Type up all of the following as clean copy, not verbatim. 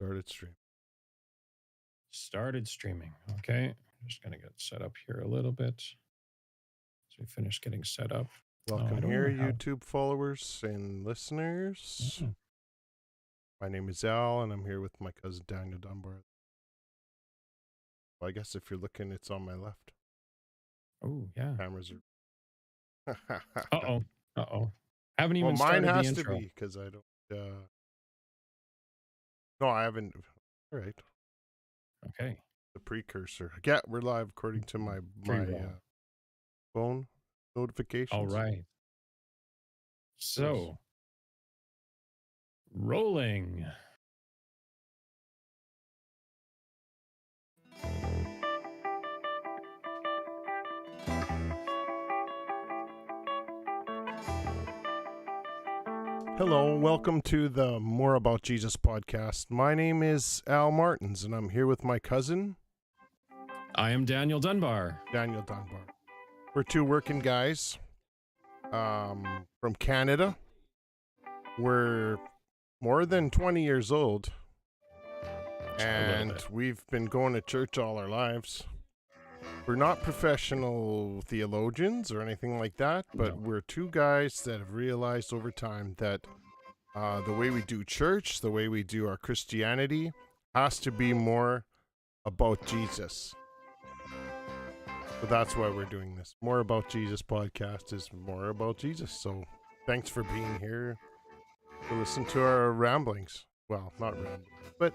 Started stream. Started streaming. Okay. I'm just going to get set up here a little bit. So we finish getting set up. Welcome I don't here, even have... YouTube followers and listeners. Oh, My name is Al, and I'm here with my cousin Daniel Dunbar. Well, I guess if you're looking, it's on my left. oh, yeah. Cameras are. Uh-oh. Uh-oh. Haven't even Well, mine started the has to intro. be because I don't. No, I haven't. All right. Okay. The precursor. Yeah, we're live according to my Pre-roll. phone notifications. All right. So, rolling. Hello, welcome to the More About Jesus podcast. My name is Al Martins, and I'm here with my cousin, I am Daniel Dunbar. Daniel Dunbar. We're two working guys from Canada. We're more than 20 years old, and we've been going to church all our lives. We're not professional theologians or anything like that, but we're two guys that have realized over time that the way we do church, the way we do our Christianity, has to be more about Jesus. So that's why we're doing this. More About Jesus podcast is more about Jesus. So thanks for being here to listen to our ramblings. Well, not ramblings, but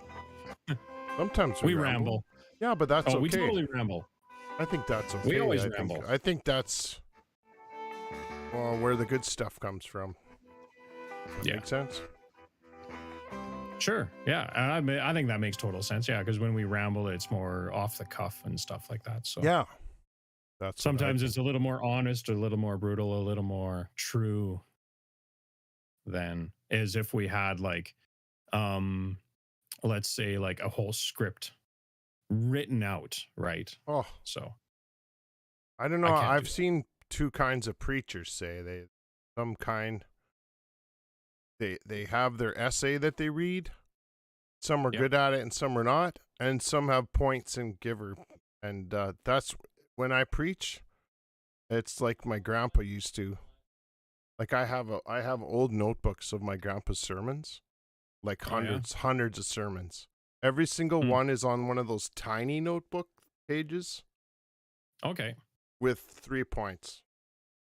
sometimes we ramble. Yeah, but that's okay. We totally ramble. I think that's okay. We always ramble. I think that's where the good stuff comes from. Does that make sense? Sure. Yeah. I think that makes total sense. Yeah. Because when we ramble, it's more off the cuff and stuff like that. So yeah. That's sometimes it's a little more honest, a little more brutal, a little more true than as if we had like, let's say like a whole script written out, right? Oh, so I don't know. I've seen two kinds of preachers say they have their essay that they read. Some are good at it and some are not, and some have points and giver. And that's when I preach. It's like my grandpa used to. Like I have old notebooks of my grandpa's sermons, like hundreds of sermons. Every single one is on one of those tiny notebook pages. Okay. With 3 points.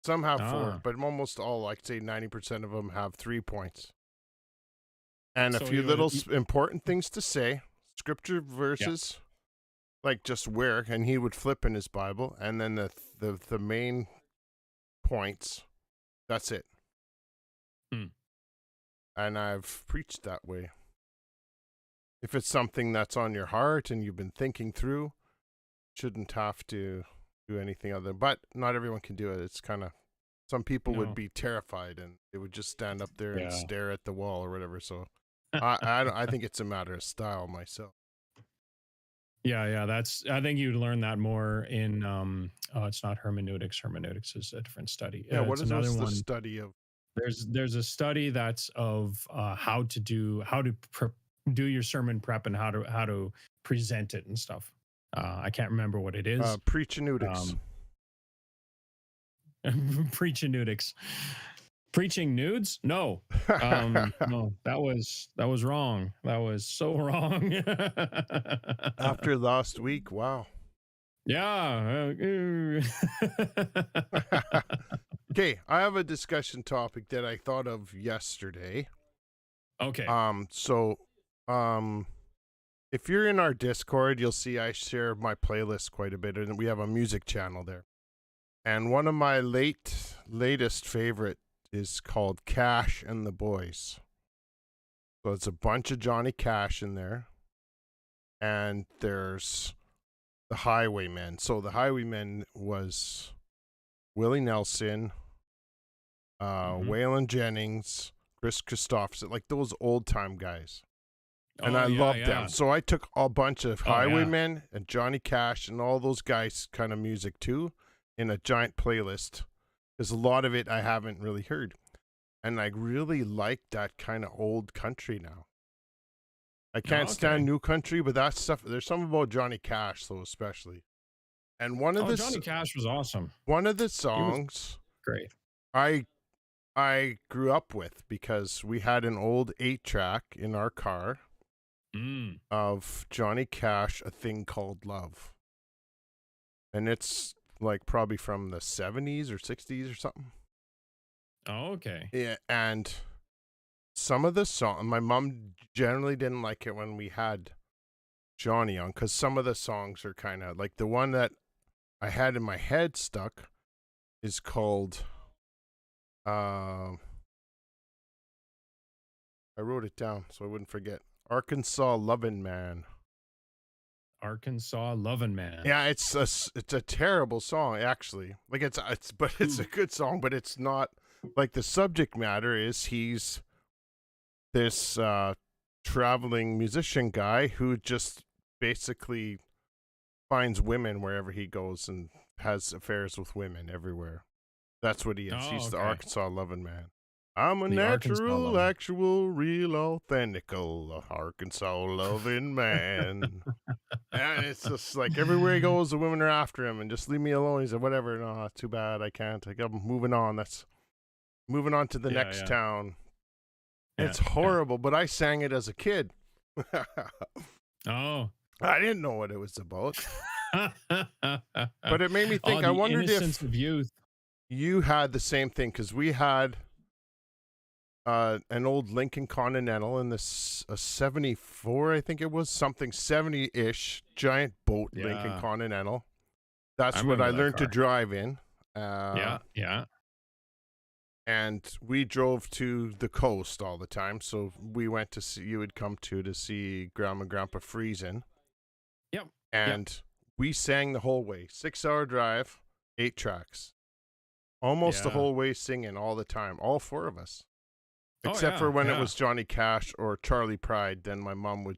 Some have 4, but almost all, like say 90% of them have 3 points. And a few little important things to say, scripture verses, like just where, and he would flip in his Bible, and then the main points. That's it. And I've preached that way. If it's something that's on your heart and you've been thinking through, shouldn't have to do anything other. But not everyone can do it. It's kind of, some people would be terrified and they would just stand up there and stare at the wall or whatever. So I think it's a matter of style myself. Yeah. I think you'd learn that more in it's not hermeneutics. Hermeneutics is a different study. Yeah, what is another one? The study of? There's a study that's of how to do your sermon prep and how to present it and stuff. I can't remember what it is. Preaching-neutics. Preaching-neutics. Preaching nudes? No. No, that was wrong. That was so wrong. After last week, wow. Yeah. Okay, I have a discussion topic that I thought of yesterday. Okay. If you're in our Discord, you'll see I share my playlist quite a bit, and we have a music channel there. And one of my latest favorite is called Cash and the Boys. So it's a bunch of Johnny Cash in there. And there's the Highwaymen. So the Highwaymen was Willie Nelson, Waylon Jennings, Chris Christopherson, like those old time guys. And I love them. So I took a bunch of Highwaymen and Johnny Cash and all those guys kind of music too in a giant playlist. Because a lot of it I haven't really heard. And I really like that kind of old country now. I can't Oh, stand okay. new country, but that stuff. There's something about Johnny Cash, though, especially. And one of Oh, the s- Johnny Cash was awesome. one of the He was songs great. I I grew up with because we had an old 8-track in our car Mm. of Johnny Cash, A Thing Called Love. And it's like probably from the 70s or 60s or something. Oh, okay. Yeah, and some of the song, my mom generally didn't like it when we had Johnny on because some of the songs are kind of like the one that I had in my head stuck is called I wrote it down so I wouldn't forget. Arkansas Lovin' Man. Arkansas Lovin' Man. Yeah, it's a terrible song actually. Like it's a good song, but it's not like the subject matter is he's this traveling musician guy who just basically finds women wherever he goes and has affairs with women everywhere. That's what he is. Oh, He's the okay. Arkansas Lovin' Man. I'm a The Arkansas natural, Lovin'. actual, real, authentical Arkansas loving man. And it's just like everywhere he goes, the women are after him, and just leave me alone. He said, "Whatever, no, too bad. I can't. I'm moving on. That's moving on to the Yeah, next yeah, town." yeah, It's horrible, but I sang it as a kid. yeah. I didn't know what it was about, Oh. but it made me Oh, think. I the wondered innocence if of youth. you had the same thing because we had an old Lincoln Continental in this a 74, I think it was something 70-ish giant boat Lincoln Yeah, Continental. I That's what I remember that learned to car. drive in. Yeah, yeah. And we drove to the coast all the time. So we went to see, you would come to see Grandma and Grandpa freezing. Yep, yep. And we sang the whole way. 6-hour drive, 8 tracks. Almost the Yeah. whole way singing all the time, all 4 of us. Oh, Except yeah, for when it yeah. was Johnny Cash or Charlie Pride, then my mom would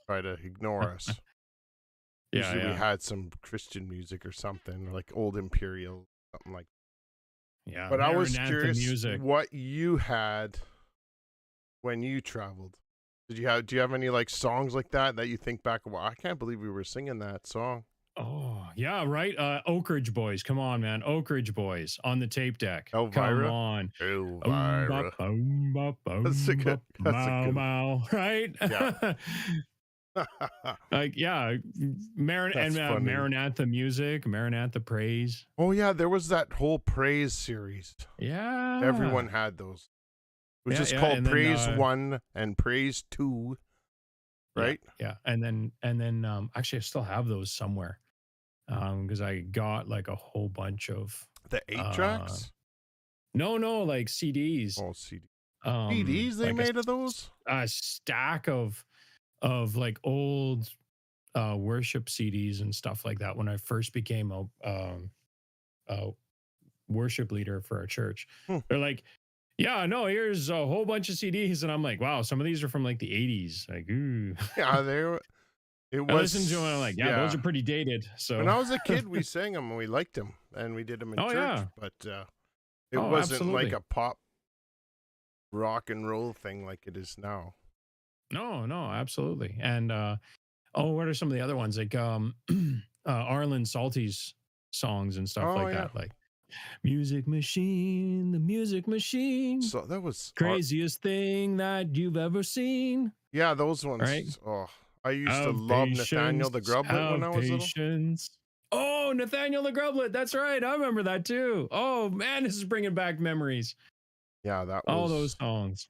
try to ignore us. Yeah, Usually we yeah, had some Christian music or something, like old Imperial, something like that. yeah. But I was Maranatha curious music. what you had when you traveled. Do you have any like songs like that you think back, well, I can't believe we were singing that song. Oh, yeah, right. Oak Ridge Boys. Come on, man. Oak Ridge Boys on the tape deck. Come Elvira? on. Elvira. That's a good Mow, mow, right? yeah. Like, yeah, That's funny. Maranatha music, Maranatha praise. Oh yeah, there was that whole Praise series. Yeah. Everyone had those. It was Yeah, just yeah. called And then Praise 1 and Praise 2, yeah, right? yeah. And then actually I still have those somewhere. Because I got like a whole bunch of The 8 uh tracks? no, like CDs. Oh, CDs they Like made of those? a stack of like old worship CDs and stuff like that when I first became a worship leader for our church. Hmm. They're like, yeah, no, here's a whole bunch of CDs. And I'm like, wow, some of these are from like the 80s. Like, ooh. Yeah, it I listened to them and I'm was, like, yeah, those yeah. are pretty dated. When So, I was a kid, we sang them and we liked them and we did them in oh, church, yeah. but it Oh, wasn't like absolutely. a pop rock and roll thing like it is now. No, no, absolutely. And, oh, what are some of the other ones? Like, Arlen Salty's songs and stuff Oh like yeah. that. Like, Music Machine, the Music Machine, So that was craziest thing that you've ever seen. yeah, those Right? ones. Oh, I used to Have love Nathaniel patience, the Grublet when I have was little. patience. Oh, Nathaniel the Grublet. That's right. I remember that too. Oh, man, this is bringing back memories. Yeah, that All those was. songs.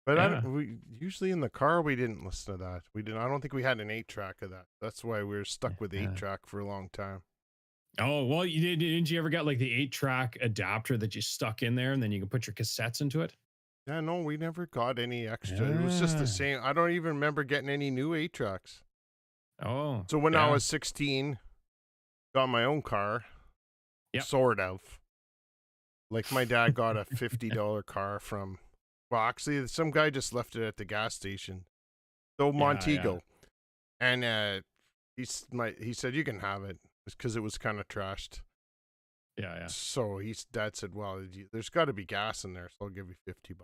But Yeah. we usually in the car we didn't listen to that. We didn't. I don't think we had an 8-track of that. That's why we were stuck with Yeah. 8-track for a long time. Oh, well, didn't you ever get like the 8-track adapter that you stuck in there and then you can put your cassettes into it? Yeah, no, we never got any extra. It was just the Yeah. same. I don't even remember getting any new 8-tracks. Oh, So when I yeah. was 16, got my own car, Yep. sort of. Like my dad got a $50 car from, well, actually, some guy just left it at the gas station. So Yeah, Montego. And he said, you can have it because it was kind of trashed. yeah. So dad said, well, there's got to be gas in there, so I'll give you $50.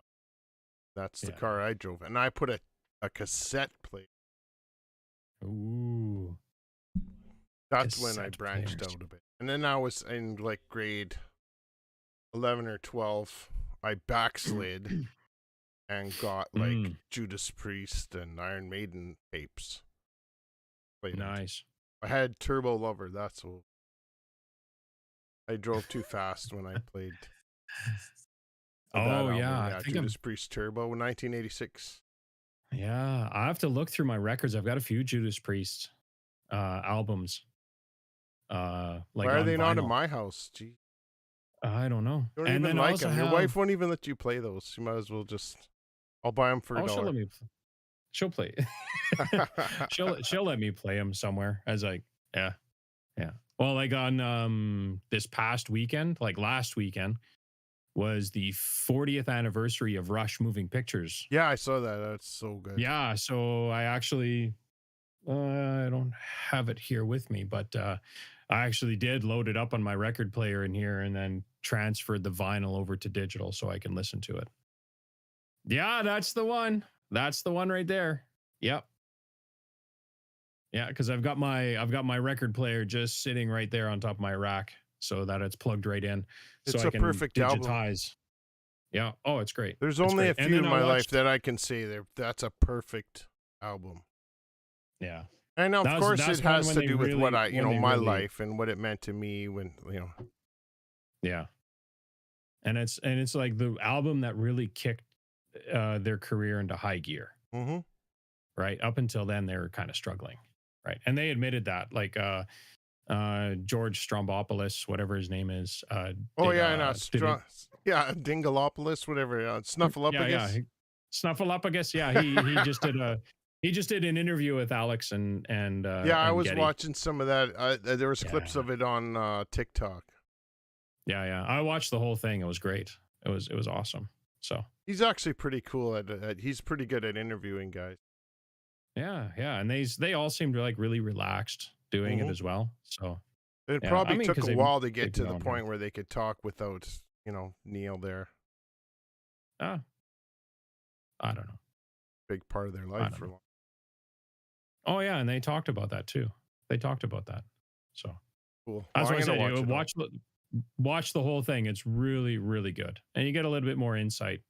That's the car I drove. And I put a a cassette player. Ooh. That's when I Cassette branched players. out a bit. And then I was in like grade 11 or 12. I backslid and got like Mm, Judas Priest and Iron Maiden tapes. Played them. nice. I had Turbo Lover. That's what I drove too fast when I played that Oh yeah, album. I Yeah, think I'm. Judas Priest Turbo, 1986. Yeah, I have to look through my records. I've got a few Judas Priest albums, Why like are on they not in vinyl. my house? Gee, I don't know. you don't And even then I like also them. Your wife have. won't even let you play those. You might as well just. I'll buy them for a Oh, she'll dollar. let me. She'll play. She'll let me play them somewhere. As like, yeah, yeah. Well, like on this past weekend, like last weekend, was the 40th anniversary of Rush Moving Pictures. Yeah, I saw that. That's so good. Yeah, so I actually I don't have it here with me, but I actually did load it up on my record player in here and then transferred the vinyl over to digital so I can listen to it. Yeah, that's the one. That's the one right there. Yep. Yeah, because I've got my record player just sitting right there on top of my rack so that it's plugged right in so It's I a can perfect album. digitize. Yeah. Oh, it's great. There's It's only a great. And few then in I my life watched. that I can say that's a perfect album. Yeah. And of course, That's it the one has when to they do with what really I, when they my really life and what it meant to me when, yeah. And it's like the album that really kicked their career into high gear, Mm-hmm. right? Up until then they were kind of struggling, right? And they admitted that, like George Strombopoulos, whatever his name is, Oh, yeah, I know. did it. Yeah, Dingalopolis, whatever. Yeah, Snuffleupagus. Snuffleupagus. Yeah, he just did an interview with Alex Yeah, I and was Getty. watching some of that. There was clips Yeah, of it on TikTok. yeah. I watched the whole thing. It was great. It was awesome. So He's actually pretty cool he's pretty good at interviewing guys. yeah, and they all seemed like really relaxed doing it Mm-hmm. as well. So It yeah, I probably mean, took because a they've while to get been to the going for. point where they could talk without, Neil there. Ah, I don't know. Big part of their I life don't for know. long. Oh yeah, and they talked about that too. They talked about that. So Cool. Well, that's I'm why I gonna said watch it all. watch the whole thing. It's really really good, and you get a little bit more insight.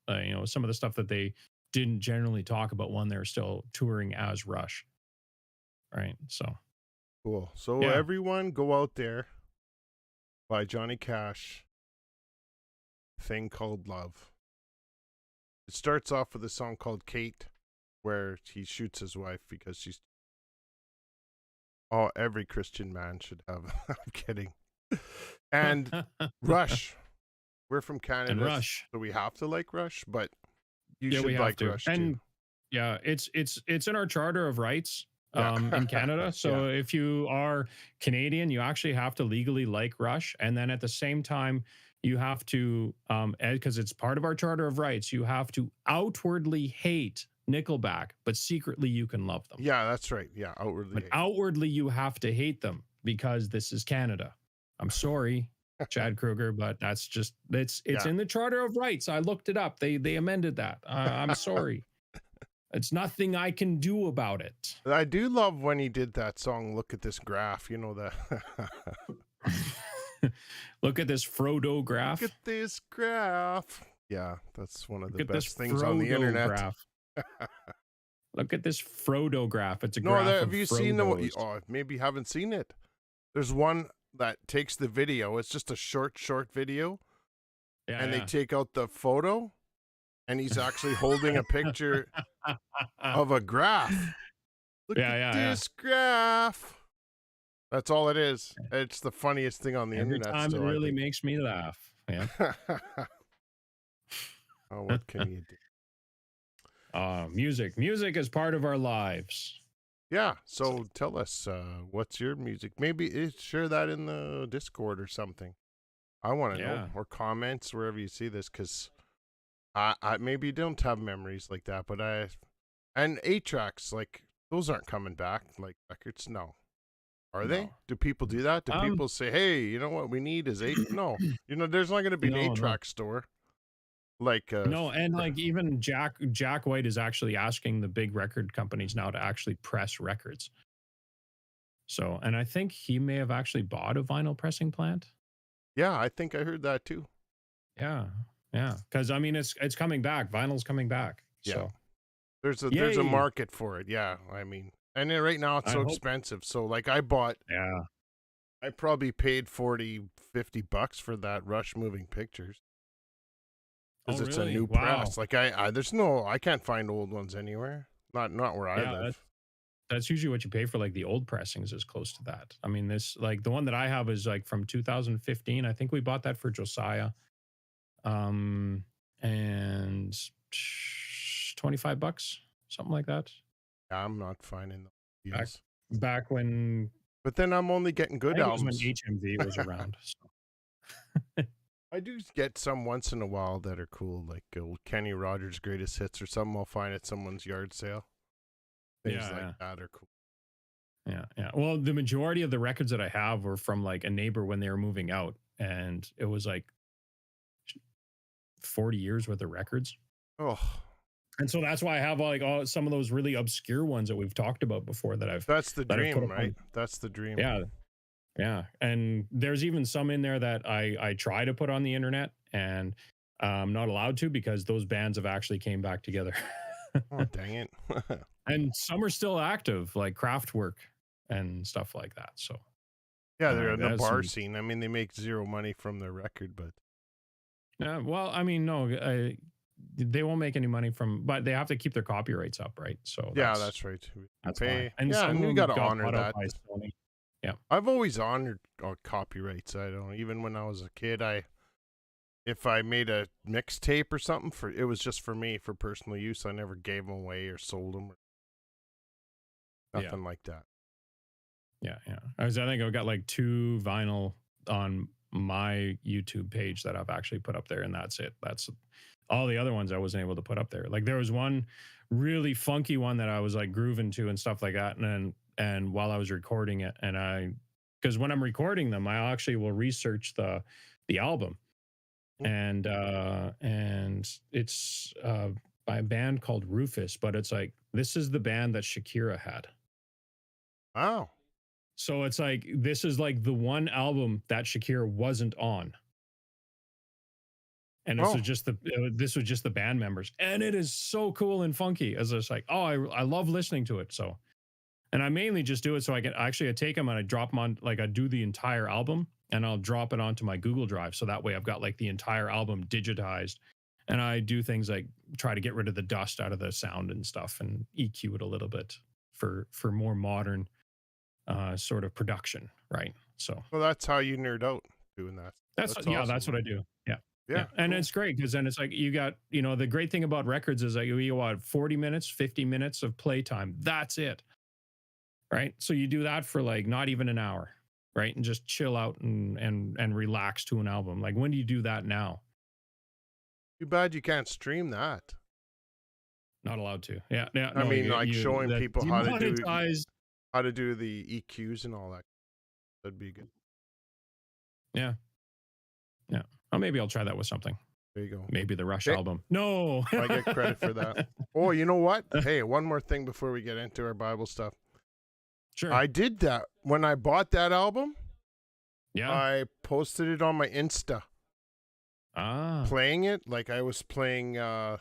Some of the stuff that they didn't generally talk about when they're still touring as Rush, right? So Cool. So yeah, everyone go out there, by Johnny Cash, Thing Called Love. It starts off with a song called Kate, where he shoots his wife because she's. Oh, every Christian man should have. I'm kidding. And Rush. We're from and Canada, Rush. so we have to like Rush, but you Yeah, we should have like to, Rush too. and yeah, it's in our Charter of Rights Yeah. in Canada. Yeah. So if you are Canadian, you actually have to legally like Rush, and then at the same time, you have to because it's part of our Charter of Rights, you have to outwardly hate Nickelback, but secretly you can love them. Yeah, that's right. Yeah, outwardly But hate. outwardly you have to hate them because this is Canada. I'm sorry, Chad Kruger, but that's just it's Yeah. in the Charter of Rights. I looked it up. They amended that. I'm sorry. It's nothing I can do about it. I do love when he did that song, Look at This Graph. You know that. Look at this Frodo Look graph. at this graph. Yeah, that's one of Look the at this best things on the Frodo internet. graph. Look at this Frodo graph. It's a No, graph of have you seen the? Frodos. Oh, maybe you haven't seen it. There's one that takes the video. It's just a short video, Yeah, and they yeah. take out the photo, and he's actually holding a picture of a graph. Look at yeah. this graph. That's all it is. It's the funniest thing on the Every internet time it still, I really think. makes me laugh. Yeah. Oh, what can you do? Music is part of our lives. Yeah, so tell us, what's your music? Maybe share that in the Discord or something. I want to know. Yeah. Or comments wherever you see this, because I maybe don't have memories like that, but and 8-tracks, like, those aren't coming back, like records, no. Are they? No. Do people do that? Do people say, hey, you know what we need is 8? No. There's not going to be an No. 8-track store. Like No, and like even Jack White is actually asking the big record companies now to actually press records. So, and I think he may have actually bought a vinyl pressing plant. yeah, I think I heard that too. Yeah. Yeah. Cause I mean it's coming back. Vinyl's coming back. Yeah. So There's a yay. market for it. Yeah, I mean, and then right now it's I so hope. expensive. So like Yeah. I probably paid 40-50 bucks for that Rush moving pictures Oh because it's a really? new Wow. press. Like I can't find old ones anywhere. Not where I Yeah, live. that's usually what you pay for like the old pressings is close to that. I mean, this like the one that I have is like from 2015. I think we bought that for Josiah. Um and $25, something like that. Yeah, I'm not finding the Back deals. back when But then I'm only getting I good think it was when albums. HMV was around. So I do get some once in a while that are cool, like old Kenny Rogers' greatest hits or something I'll find at someone's yard sale. Things yeah, like yeah. that are cool. Yeah, yeah. Well, the majority of the records that I have were from like a neighbor when they were moving out, and it was like 40 years worth of records. Oh, And so that's why I have like all some of those really obscure ones that we've talked about before that's the that I've put dream, up right? on. That's the dream. Yeah, yeah. And there's even some in there that I try to put on the internet and I'm not allowed to because those bands have actually came back together. Oh, dang it. And some are still active, like Kraftwerk and stuff like that. So Yeah, they're in the that's bar some. scene. I mean, they make zero money from their record, but Yeah, well, I mean, no, they won't make any money from, but they have to keep their copyrights up, right? So yeah, that's right. that's why. Pay. And Yeah, some of and we them got to got honor bought out that. by Sony. Yeah. I've always honored copyrights. I don't even when I was a kid, if I made a mixtape or something for it was just for me for personal use. I never gave them away or sold them or Yeah. nothing like that. Yeah. Yeah. I think I've got like 2 vinyl on my YouTube page that I've actually put up there, and that's it. That's all the other ones I wasn't able to put up there. Like there was one really funky one that I was like grooving to and stuff like that. And while I was recording it, because when I'm recording them, I actually will research the album. And it's by a band called Rufus, but it's like this is the band that Shakira had. Wow. So it's like this is like the one album that Shakira wasn't on, and Oh, this was just the band members, and it is so cool and funky. As it's like, oh, I love listening to it. So, and I mainly just do it so I can actually I take them and I drop them on like I do the entire album and I'll drop it onto my Google Drive, so that way I've got like the entire album digitized, and I do things like try to get rid of the dust out of the sound and stuff and EQ it a little bit for more modern sort of production, right? So well, that's how you nerd out doing that. that's That's yeah, awesome, that's what man. I do. Yeah. Yeah, Yeah. And cool. it's great because then it's like you got, the great thing about records is that you got 40 minutes, 50 minutes of playtime. That's it. Right. So you do that for like not even an hour, right? And just chill out and relax to an album. Like when do you do that now? Too bad you can't stream that. Not allowed to. Yeah. Yeah. I No, mean, like showing that people demonetized. how to do the EQs and all that. That'd be good. Yeah. Yeah. Oh, maybe I'll try that with something. There you go. Maybe the Rush Okay. album. No. I get credit for that. Oh, you know what? Hey, one more thing before we get into our Bible stuff. Sure. I did that when I bought that album. Yeah. I posted it on my Insta. Playing it like I was playing Tom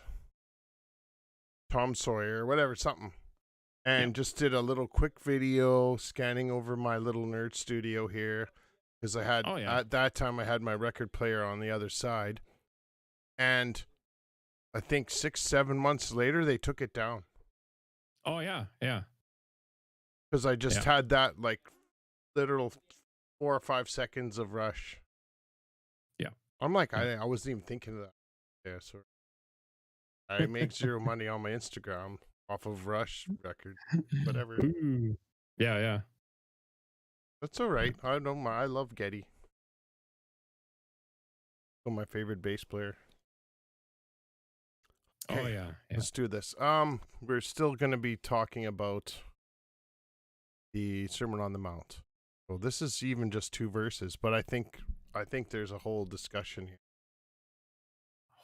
Sawyer or whatever, something. And just did a little quick video scanning over my little nerd studio here. Because I had, at that time, I had my record player on the other side. And I think 6-7 months later, they took it down. Oh, yeah. Yeah. Because I just had that, like, literal 4 or 5 seconds of Rush. Yeah. I'm like, I wasn't even thinking of that. Yeah, so I make zero money on my Instagram off of Rush record, whatever. Ooh. Yeah, yeah. That's all right. I don't mind. I love Getty. Still my favorite bass player. Okay, oh yeah. Let's do this. We're still going to be talking about the Sermon on the Mount. Well, this is even just 2 verses, but I think there's a whole discussion here.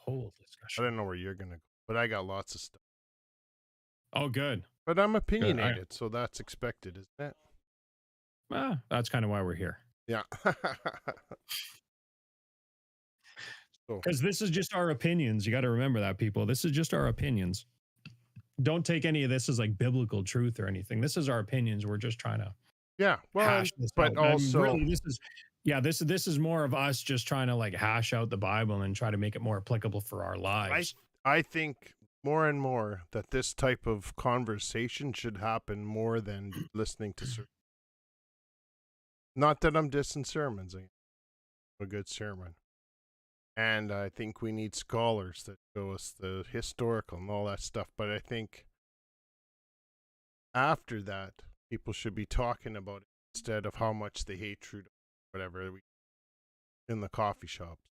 whole I discussion. don't know where you're gonna go, but I got lots of stuff. Oh, good. But I'm Good. opinionated, so that's expected, isn't it? That's kind of why we're here. Yeah. So Because this is just our opinions. You got to remember that, people. This is just our opinions. Don't take any of this as like biblical truth or anything. This is our opinions. We're just trying to yeah, well, hash this but out. And also really, this is more of us just trying to like hash out the Bible and try to make it more applicable for our I lives. I think more and more that this type of conversation should happen more than listening to sermons. Not that I'm dissing sermons, a good sermon. And I think we need scholars that show us the historical and all that stuff. But I think after that, people should be talking about it instead of how much they hate Trudeau, whatever, in the coffee shops.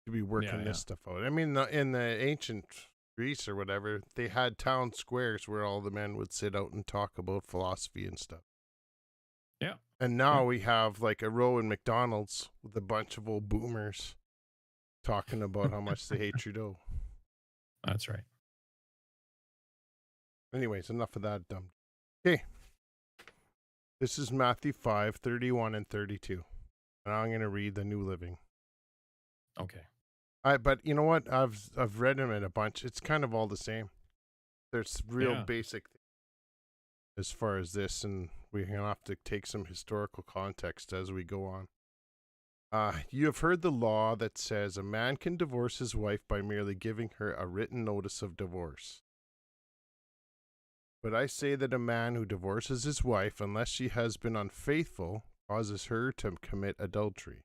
To be working this stuff out. I mean, in the ancient Greece or whatever, they had town squares where all the men would sit out and talk about philosophy and stuff. Yeah. And now we have like a row in McDonald's with a bunch of old boomers talking about how much they hate Trudeau. That's right. Anyways, enough of that dumb. Okay. This is Matthew 5:31 and 32. And I'm going to read the New Living. Okay. But you know what? I've read them in a bunch. It's kind of all the same. There's real basic things as far as this, and we're going to have to take some historical context as we go on. You have heard the law that says a man can divorce his wife by merely giving her a written notice of divorce. But I say that a man who divorces his wife, unless she has been unfaithful, causes her to commit adultery.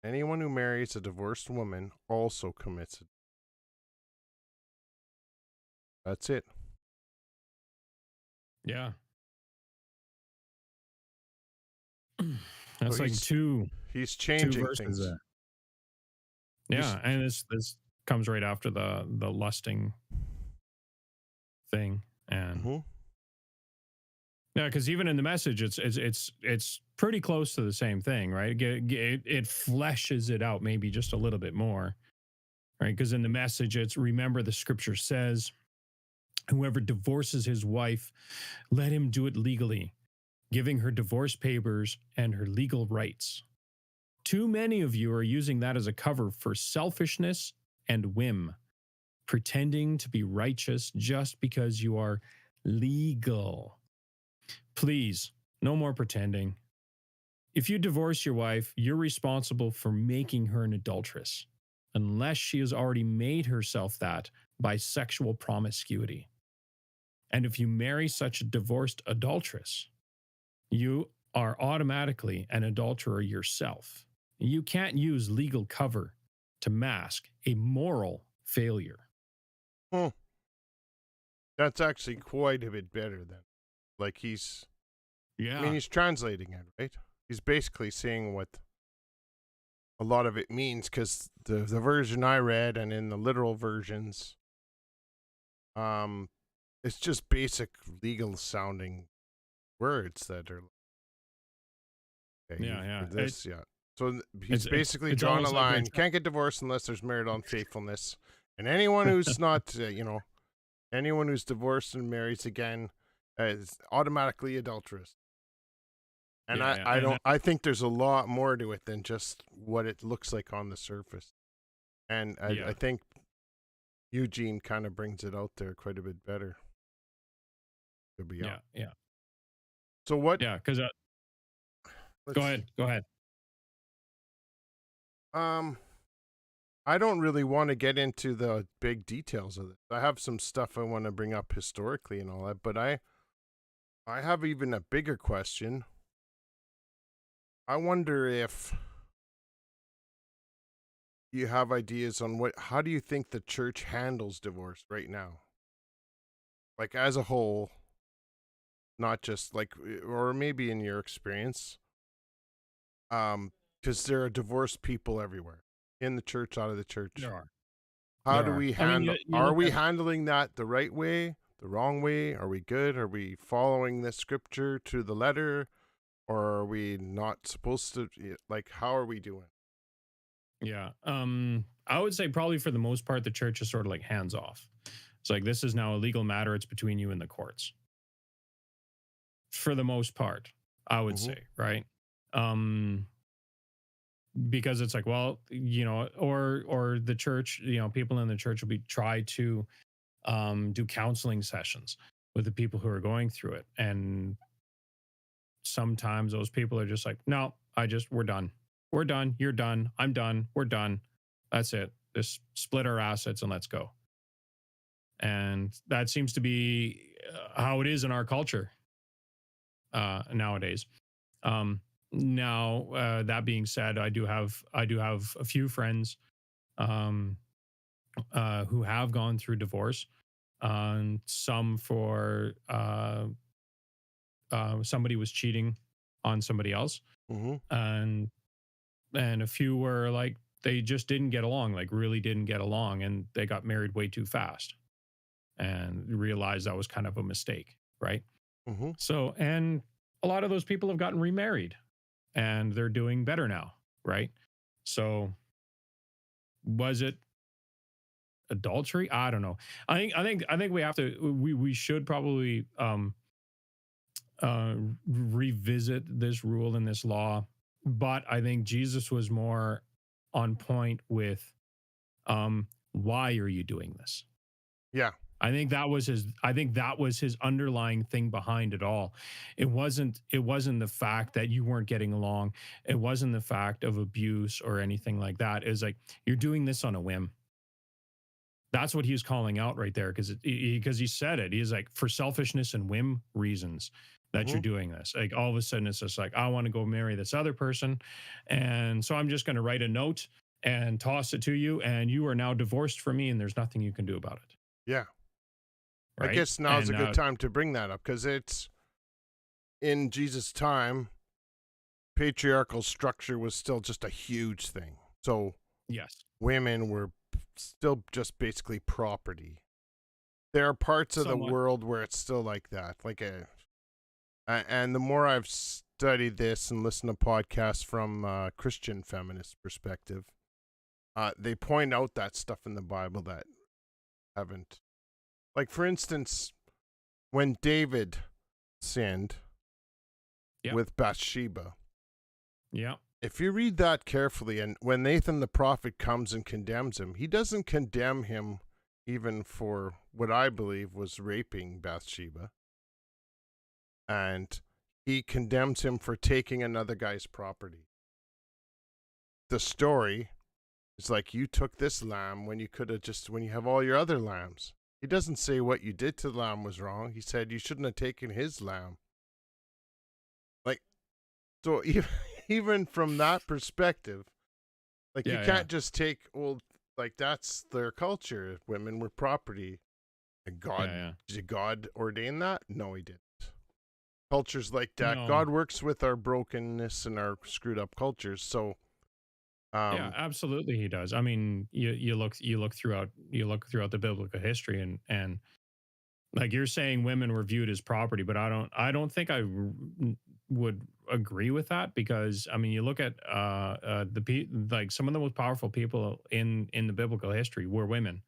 Anyone who marries a divorced woman also commits it. That's it. Yeah. That's So like he's two changing verses things. there. Yeah, and this comes right after the lusting thing, and yeah, because even in the message, it's pretty close to the same thing, right? It fleshes it out maybe just a little bit more, right? Because in the message, it's remember the scripture says, whoever divorces his wife, let him do it legally, giving her divorce papers and her legal rights. Too many of you are using that as a cover for selfishness and whim, pretending to be righteous just because you are legal. Please, no more pretending. If you divorce your wife, you're responsible for making her an adulteress, unless she has already made herself that by sexual promiscuity. And if you marry such a divorced adulteress, you are automatically an adulterer yourself. You can't use legal cover to mask a moral failure. That's actually quite a bit better then. Like I mean, he's translating it, right? He's basically saying what a lot of it means, because the version I read and in the literal versions, it's just basic legal sounding words that are for this, So he's basically drawn a line. You can't get divorced unless there's marital unfaithfulness, and anyone who's not, anyone who's divorced and marries again is automatically adulterous. And I think there's a lot more to it than just what it looks like on the surface. And I think Eugene kind of brings it out there quite a bit better. Yeah. So what? Yeah, because go ahead. I don't really want to get into the big details of it. I have some stuff I want to bring up historically and all that, but I have even a bigger question. I wonder if you have ideas on how do you think the church handles divorce right now? Like as a whole, not just like, or maybe in your experience, because there are divorced people everywhere, in the church, out of the church. There are. How do we handle? Are we handling that the right way, the wrong way? Are we good? Are we following the scripture to the letter, or are we not supposed to? Like, how are we doing? Yeah. I would say probably for the most part, the church is sort of like hands off. It's like this is now a legal matter. It's between you and the courts. For the most part, I would Mm-hmm. say, right? Um, because it's like, well, or the church, people in the church will be try to do counseling sessions with the people who are going through it, and sometimes those people are just like, no, we're done. We're done. You're done. I'm done. We're done. That's it. Just split our assets and let's go. And that seems to be how it is in our culture nowadays. Um, now, that being said, I do have a few friends um, who have gone through divorce. Some for somebody was cheating on somebody else, Mm-hmm. and a few were like they just didn't get along, like really didn't get along, and they got married way too fast and realized that was kind of a mistake, right? Mm-hmm. So, and a lot of those people have gotten remarried and they're doing better now, right? So, was it adultery? I don't know. I think we should probably uh revisit this rule and this law, but I think Jesus was more on point with why are you doing this? Yeah. I think that was his underlying thing behind it all. It wasn't the fact that you weren't getting along. It wasn't the fact of abuse or anything like that. It's like you're doing this on a whim. That's what he was calling out right there, because he said it. He's like, for selfishness and whim reasons that Mm-hmm. you're doing this. Like all of a sudden it's just like, I want to go marry this other person. And so I'm just going to write a note and toss it to you. And you are now divorced from me and there's nothing you can do about it. Yeah. I Right. guess now's a And good time to bring that up because it's in Jesus' time, patriarchal structure was still just a huge thing. So yes, women were still just basically property. There are parts of the somewhat. world where it's still like that. And the more I've studied this and listened to podcasts from a Christian feminist perspective, they point out that stuff in the Bible that haven't. Like, for instance, when David sinned Yep. with Bathsheba, Yep. if you read that carefully, and when Nathan the prophet comes and condemns him, he doesn't condemn him even for what I believe was raping Bathsheba. And he condemns him for taking another guy's property. The story is like, you took this lamb when you could have just, when you have all your other lambs. He doesn't say what you did to the lamb was wrong. He said you shouldn't have taken his lamb. Like, so even from that perspective, like you Yeah. Yeah. can't just take old, like that's their culture. Women were property. And Yeah. Yeah. did God ordain that? No, he didn't. Cultures like that. No. God works with our brokenness and our screwed up cultures. So, Yeah, um, absolutely he does. I mean, you look throughout the biblical history, and like you're saying women were viewed as property, but I don't think would agree with that, because I mean, you look at like some of the most powerful people in the biblical history were women.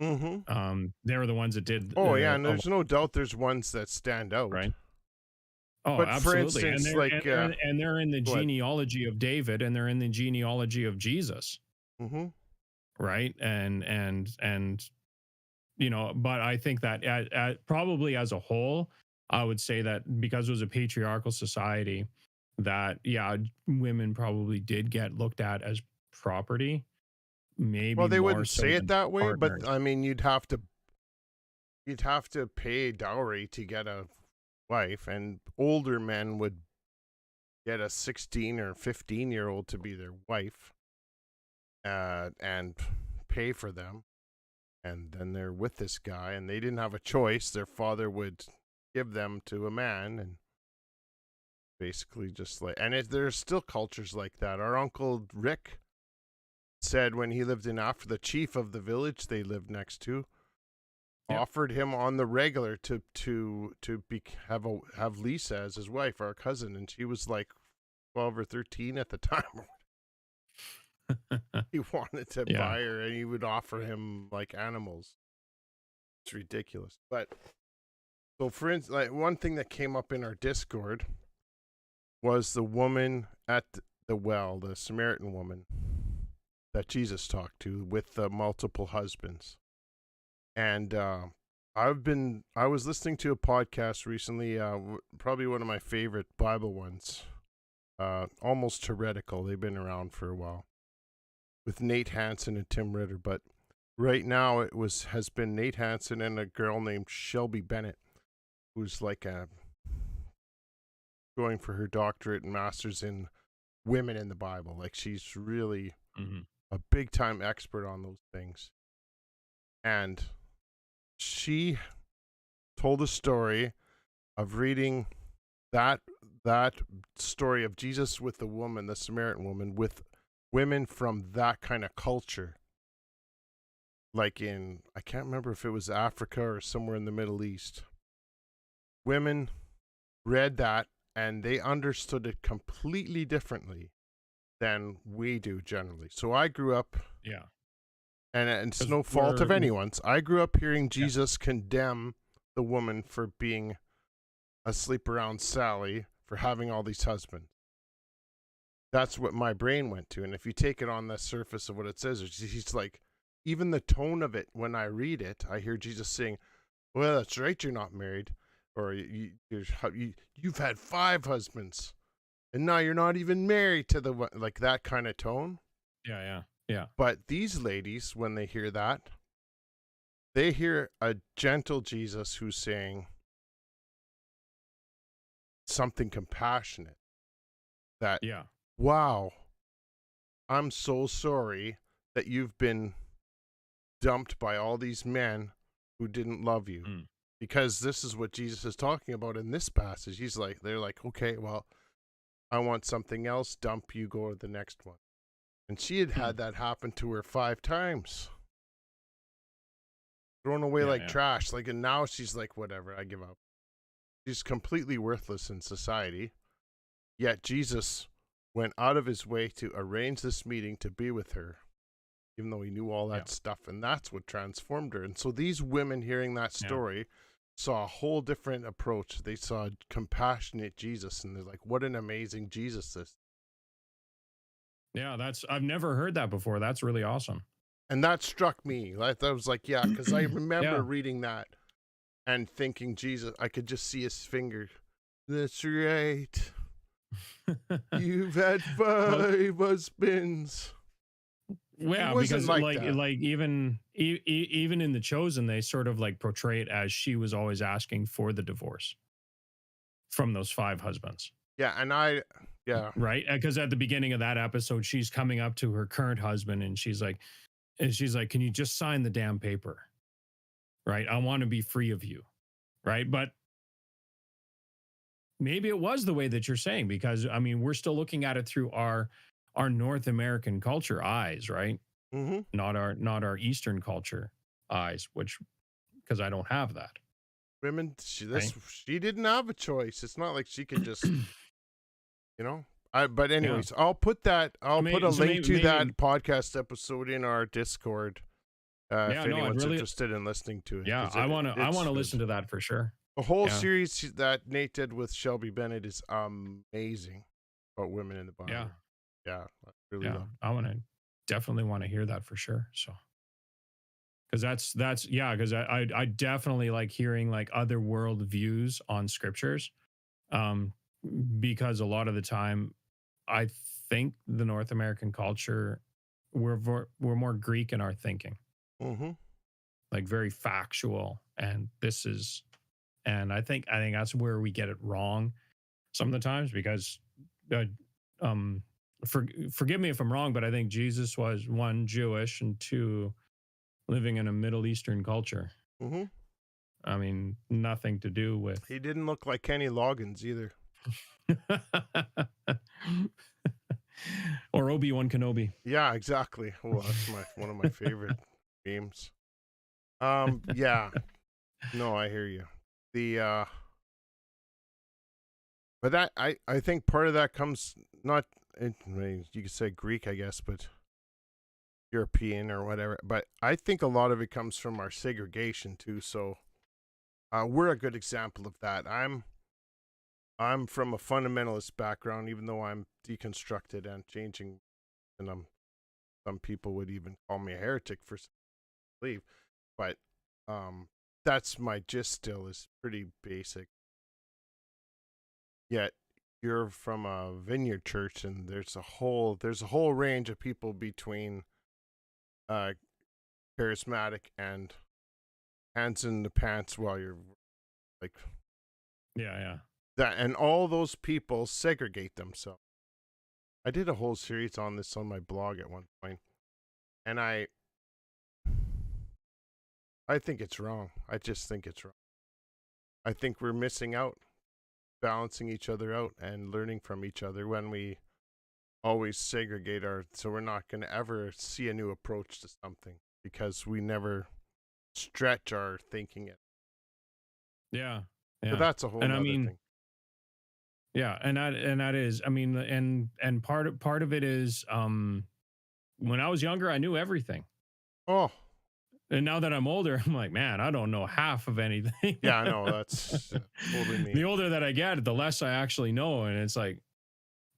mm-hmm. They were the ones that did Oh yeah, and a lot, there's no doubt there's ones that stand out. right? Oh, But for absolutely. And instance, they're and like, they're and they're in the go ahead. genealogy of David, and they're in the genealogy of Jesus, Mm-hmm. right? And but I think that probably as a whole, I would say that because it was a patriarchal society, that yeah, women probably did get looked at as property, Well, maybe they more wouldn't so say it than that way, but partners. I mean, you'd have to pay dowry to get a wife, and older men would get a 16 or 15-year-old to be their wife, and pay for them, and then they're with this guy, and they didn't have a choice. Their father would give them to a man, and basically just like, and there's still cultures like that. Our uncle Rick said when he lived in Africa, the chief of the village they lived next to Yep. offered him on the regular to have Lisa as his wife, our cousin, and she was like 12 or 13 at the time. He wanted to Yeah. buy her, and he would offer him like animals. It's ridiculous. But so, for instance, like one thing that came up in our Discord was the woman at the well, the Samaritan woman that Jesus talked to with the multiple husbands. And I was listening to a podcast recently, probably one of my favorite Bible ones, almost heretical. They've been around for a while, with Nate Hansen and Tim Ritter. But right now has been Nate Hansen and a girl named Shelby Bennett, who's like going for her doctorate and master's in women in the Bible. Like she's really Mhm. a big time expert on those things. And she told a story of reading that story of Jesus with the woman, the Samaritan woman, with women from that kind of culture. Like I can't remember if it was Africa or somewhere in the Middle East. Women read that and they understood it completely differently than we do generally. So I grew up, Yeah. and it's 'Cause no fault of we're anyone's. I grew up hearing yeah. Jesus condemn the woman for being asleep around Sally, for having all these husbands. That's what my brain went to. And if you take it on the surface of what it says, he's like, even the tone of it, when I read it, I hear Jesus saying, well, that's right, you're not married. Or you've had 5 husbands, and now you're not even married to the one, like that kind of tone. Yeah, yeah. Yeah. But these ladies, when they hear that, they hear a gentle Jesus who's saying something compassionate, that, Yeah. wow, I'm so sorry that you've been dumped by all these men who didn't love you. Mm. Because this is what Jesus is talking about in this passage. They're like, okay, well, I want something else. Dump you, go to the next one. And she had Mm. that happen to her 5 times. Thrown away Yeah, like yeah. trash. Like, and now she's like, whatever, I give up. She's completely worthless in society. Yet Jesus went out of his way to arrange this meeting to be with her, even though he knew all that stuff. And that's what transformed her. And so these women hearing that story saw a whole different approach. They saw a compassionate Jesus, and they're like, what an amazing Jesus this. Yeah, I've never heard that before. That's really awesome. And that struck me. I was like, yeah, because I remember Yeah. reading that and thinking, Jesus, I could just see his finger. That's right. You've had 5 husbands. Yeah, wasn't because like like that. like even even in The Chosen, they sort of like portray it as she was always asking for the divorce from those 5 husbands. Yeah, and yeah. Right? Because at the beginning of that episode, she's coming up to her current husband and she's like, can you just sign the damn paper? Right? I want to be free of you. Right? But maybe it was the way that you're saying, because I mean, we're still looking at it through our North American culture eyes, right? Mm-hmm. Not our Eastern culture eyes, which, because I don't have that. Women, Right? she didn't have a choice. It's not like she could just, but Yeah. anyways, I'll put a link to Maybe that podcast episode in our Discord. If yeah, no, I'd anyone's really interested in listening to it, yeah, because I wanna it's listen good. to that for sure. The whole Yeah. series that Nate did with Shelby Bennett is amazing about women in the Bible. Yeah. Yeah, I really Yeah. love it. I wanna definitely want to hear that for sure. So because that's yeah, because I definitely like hearing like other world views on scriptures. Um, because a lot of the time I think the North American culture, we're more Greek in our thinking, Mm-hmm. like very factual, and I think that's where we get it wrong some of the times, because uh, um forgive me if I'm wrong, but I think Jesus was, 1, Jewish, and 2, living in a Middle Eastern culture. Mm-hmm. I mean, nothing to do with He didn't look like Kenny Loggins either. or Obi-Wan Kenobi. Yeah, exactly. Well, that's one of my favorite games. Yeah. No, I hear you. The but that I think part of that comes not. I mean, you could say Greek, I guess, but European or whatever. But I think a lot of it comes from our segregation too. So we're a good example of that. I'm from a fundamentalist background, even though I'm deconstructed and changing, and some people would even call me a heretic for belief. But um, that's my gist. Still, is pretty basic. Yet you're from a vineyard church, and there's a whole range of people between uh, charismatic and hands in the pants while you're like Yeah, yeah. that, and all those people segregate themselves. I did a whole series on this on my blog at one point, and I think it's wrong. I just think it's wrong. I think we're missing out, balancing each other out and learning from each other when we always segregate so we're not going to ever see a new approach to something because we never stretch our thinking it. Yeah. But Yeah. that's a whole And I nother mean, thing. yeah, and that is, I mean, and part of it is, when I was younger, I knew everything. Oh, And now that I'm older, I'm like, man, I don't know half of anything. yeah, I know. That's totally me. The older that I get, the less I actually know. And it's like,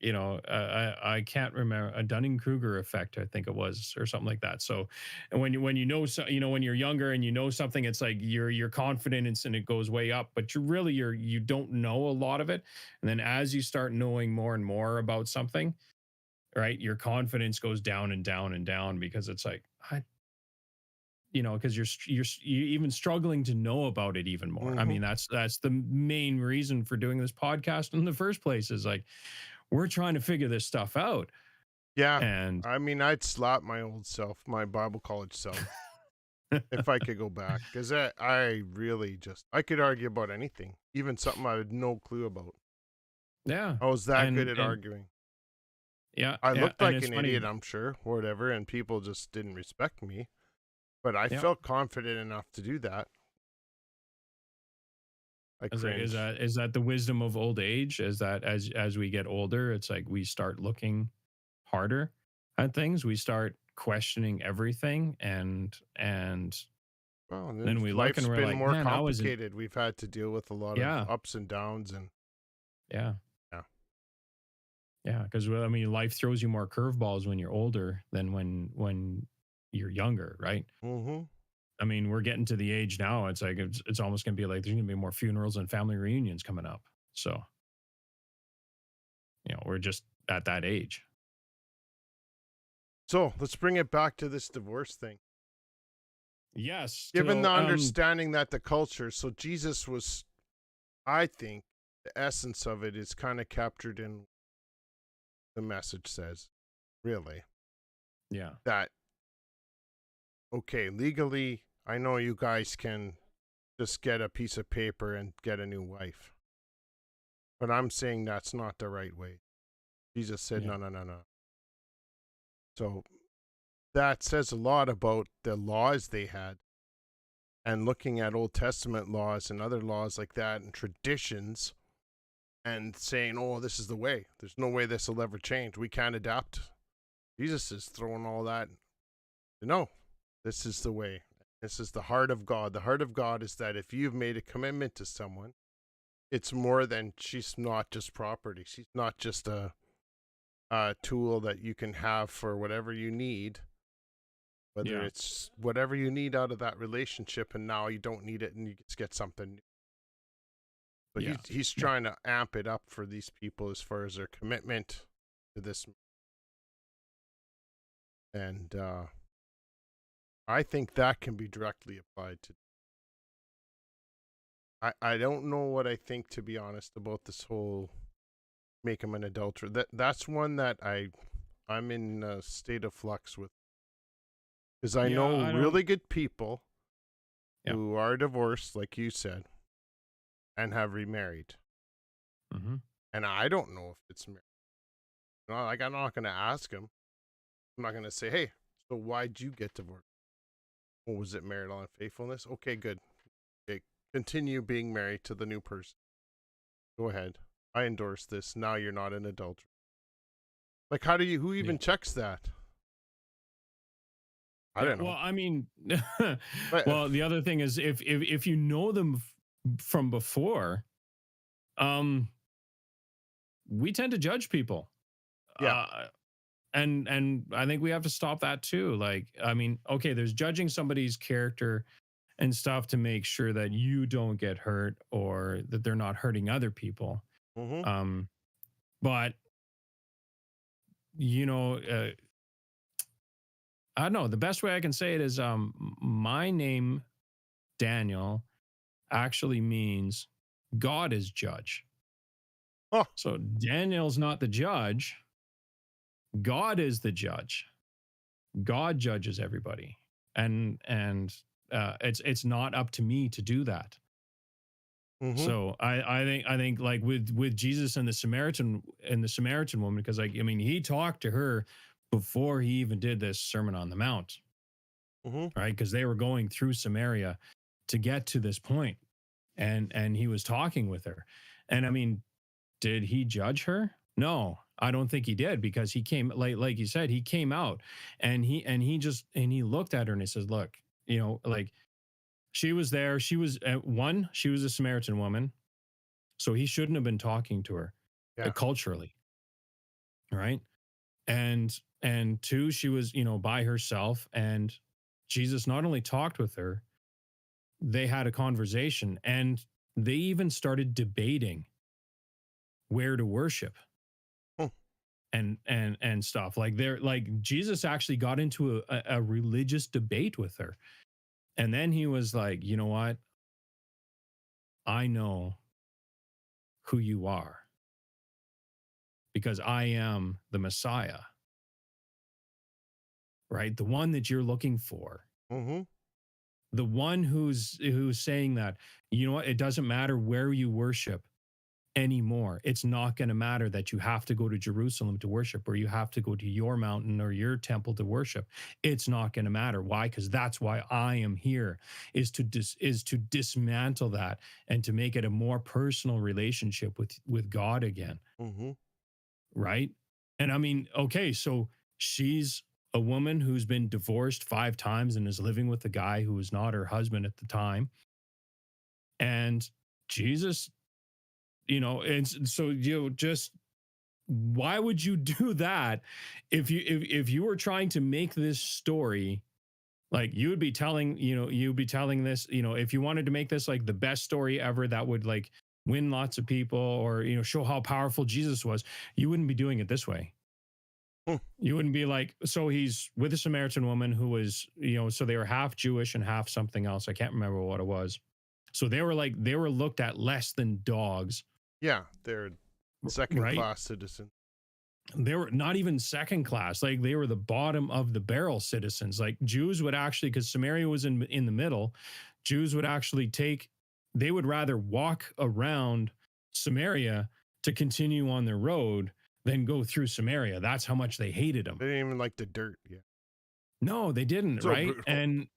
I can't remember, a Dunning Kruger effect, I think it was, or something like that. So, and when you know, so, when you're younger and you know something, it's like your confidence and it goes way up, but you don't know a lot of it. And then as you start knowing more and more about something, right, your confidence goes down and down and down, because it's like, because you're even struggling to know about it even more. I Mm-hmm. mean, that's the main reason for doing this podcast in the first place, is like, we're trying to figure this stuff out. Yeah. And I mean, I'd slap my old self, my Bible college self, if I could go back, because I really I could argue about anything, even something I had no clue about. yeah, I was that good at and arguing. yeah, I yeah, looked and like it's an funny. idiot, I'm sure, or whatever, and people just didn't respect me. But I Yeah, felt confident enough to do that. I I was like, cringe. is that the wisdom of old age? Is that as we get older, it's like we start looking harder at things. We start questioning everything, and Well, and then then we look and life's we're been like, more man, I wasn't. complicated. We've had to deal with a lot of Yeah, ups and downs, and yeah. yeah. Yeah, because, well, I mean, life throws you more curveballs when you're older than when you're younger, right? Mm-hmm. I mean, we're getting to the age now. It's like it's almost going to be like there's going to be more funerals and family reunions coming up. So, we're just at that age. So let's bring it back to this divorce thing. Yes. Given the So, understanding that the culture, so Jesus was, I think, the essence of it is kind of captured in the message says, really, yeah, that, okay, legally, I know you guys can just get a piece of paper and get a new wife. But I'm saying that's not the right way. Jesus said, yeah, no, no, no, no. So that says a lot about the laws they had. And looking at Old Testament laws and other laws like that and traditions and saying, oh, this is the way. There's no way this will ever change. We can't adapt. Jesus is throwing all that. No, this is the way. This is the heart of God. The heart of God is that if you've made a commitment to someone, it's more than, she's not just property. She's not just a tool that you can have for whatever you need, whether yeah, it's whatever you need out of that relationship, and now you don't need it and you just get something new. So yeah, he's yeah, trying to amp it up for these people as far as their commitment to this, and I think that can be directly applied to. I don't know what I think, to be honest, about this whole make him an adulterer. That's one that I'm in a state of flux with, because I yeah. know I don't. really good people Yeah. who are divorced, like you said, and have remarried. Hmm. And I don't know if it's married. Like, I'm not going to ask him. I'm not going to say, hey, so why'd you get divorced? Well, was it marital unfaithfulness? Okay, good. Okay, continue being married to the new person. Go ahead. I endorse this. Now you're not an adulterer. Like, who Yeah. even checks that? I Yeah, don't well, know. I mean, But well, the other thing is if you know them from before, um, we tend to judge people, yeah. and I think we have to stop that too. Like, I mean, okay, there's judging somebody's character and stuff to make sure that you don't get hurt or that they're not hurting other people. Mm-hmm. Um, but you know, I don't know. The best way I can say it is, my name Daniel actually means God is judge. Oh. So Daniel's not the judge. God is the judge. God judges everybody, and it's not up to me to do that. Mm-hmm. So I think like with Jesus and the Samaritan woman, because like I mean he talked to her before he even did this Sermon on the Mount, Mm-hmm. right? Because they were going through Samaria to get to this point, and he was talking with her, and I mean, did he judge her? No, I don't think he did, because he came, like you said, he came out and he looked at her and he says, "Look, like she was there. She was one. She was a Samaritan woman, so he shouldn't have been talking to her Yeah. culturally, right? And two, she was by herself, and Jesus not only talked with her, they had a conversation, and they even started debating where to worship Hmm. and stuff. Like they're like Jesus actually got into a religious debate with her, and then he was like, you know what, I know who you are, because I am the Messiah, right? The one that you're looking for, Mm-hmm. the one who's saying that, you know what, it doesn't matter where you worship anymore. It's not going to matter that you have to go to Jerusalem to worship, or you have to go to your mountain or your temple to worship. It's not going to matter. Why? Because that's why I am here, is to dismantle that and to make it a more personal relationship with God again, Mm-hmm. right? And I mean, okay, so she's a woman who's been divorced 5 times and is living with a guy who was not her husband at the time. And Jesus, and so just why would you do that if you were trying to make this story, like you'd be telling this, if you wanted to make this like the best story ever that would like win lots of people, or show how powerful Jesus was, you wouldn't be doing it this way. Hmm. You wouldn't be like, so he's with a Samaritan woman who was, so they were half Jewish and half something else. I can't remember what it was. So they were looked at less than dogs, Yeah. They're second right? class citizens. They were not even second class. Like they were the bottom of the barrel citizens. Like Jews would actually, because Samaria was in the middle, Jews would actually they would rather walk around Samaria to continue on their road than go through Samaria. That's how much they hated them. They didn't even like the dirt. Yeah. No, they didn't, So right? brutal. And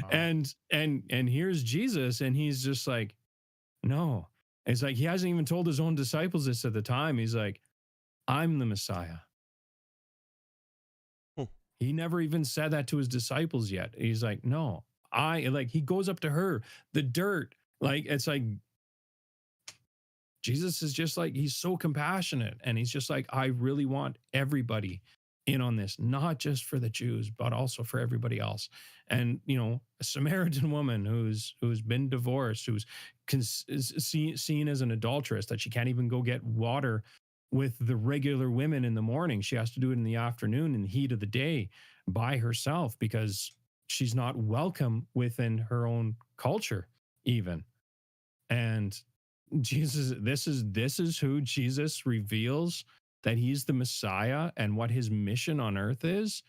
Wow. and here's Jesus, and he's just like, no. It's like he hasn't even told his own disciples this at the time. He's like, I'm the Messiah. Hmm. He never even said that to his disciples yet. He's like, no, he goes up to her, the dirt. Like, it's like, Jesus is just like, he's so compassionate. And he's just like, I really want everybody in on this, not just for the Jews, but also for everybody else. And, a Samaritan woman who's been divorced, is seen as an adulteress, that she can't even go get water with the regular women in the morning. She has to do it in the afternoon in the heat of the day by herself, because she's not welcome within her own culture, even. And Jesus, this is who Jesus reveals that he's the Messiah and what his mission on earth is.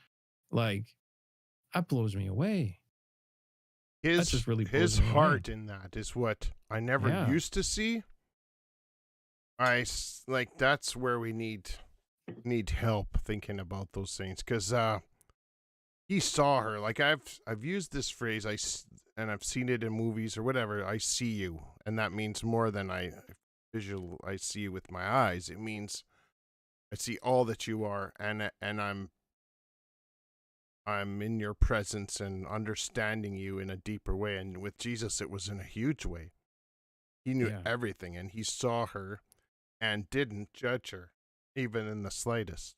Like, that blows me away. That His just really blows his me away. heart in that is what I never Yeah. used to see. Like that's where we need help thinking about those things, because he saw her. Like I've used this phrase, and I've seen it in movies or whatever. I see you, and that means more than I see you with my eyes. It means I see all that you are, and I'm in your presence and understanding you in a deeper way. And with Jesus, it was in a huge way. He knew Yeah. everything, and he saw her and didn't judge her, even in the slightest.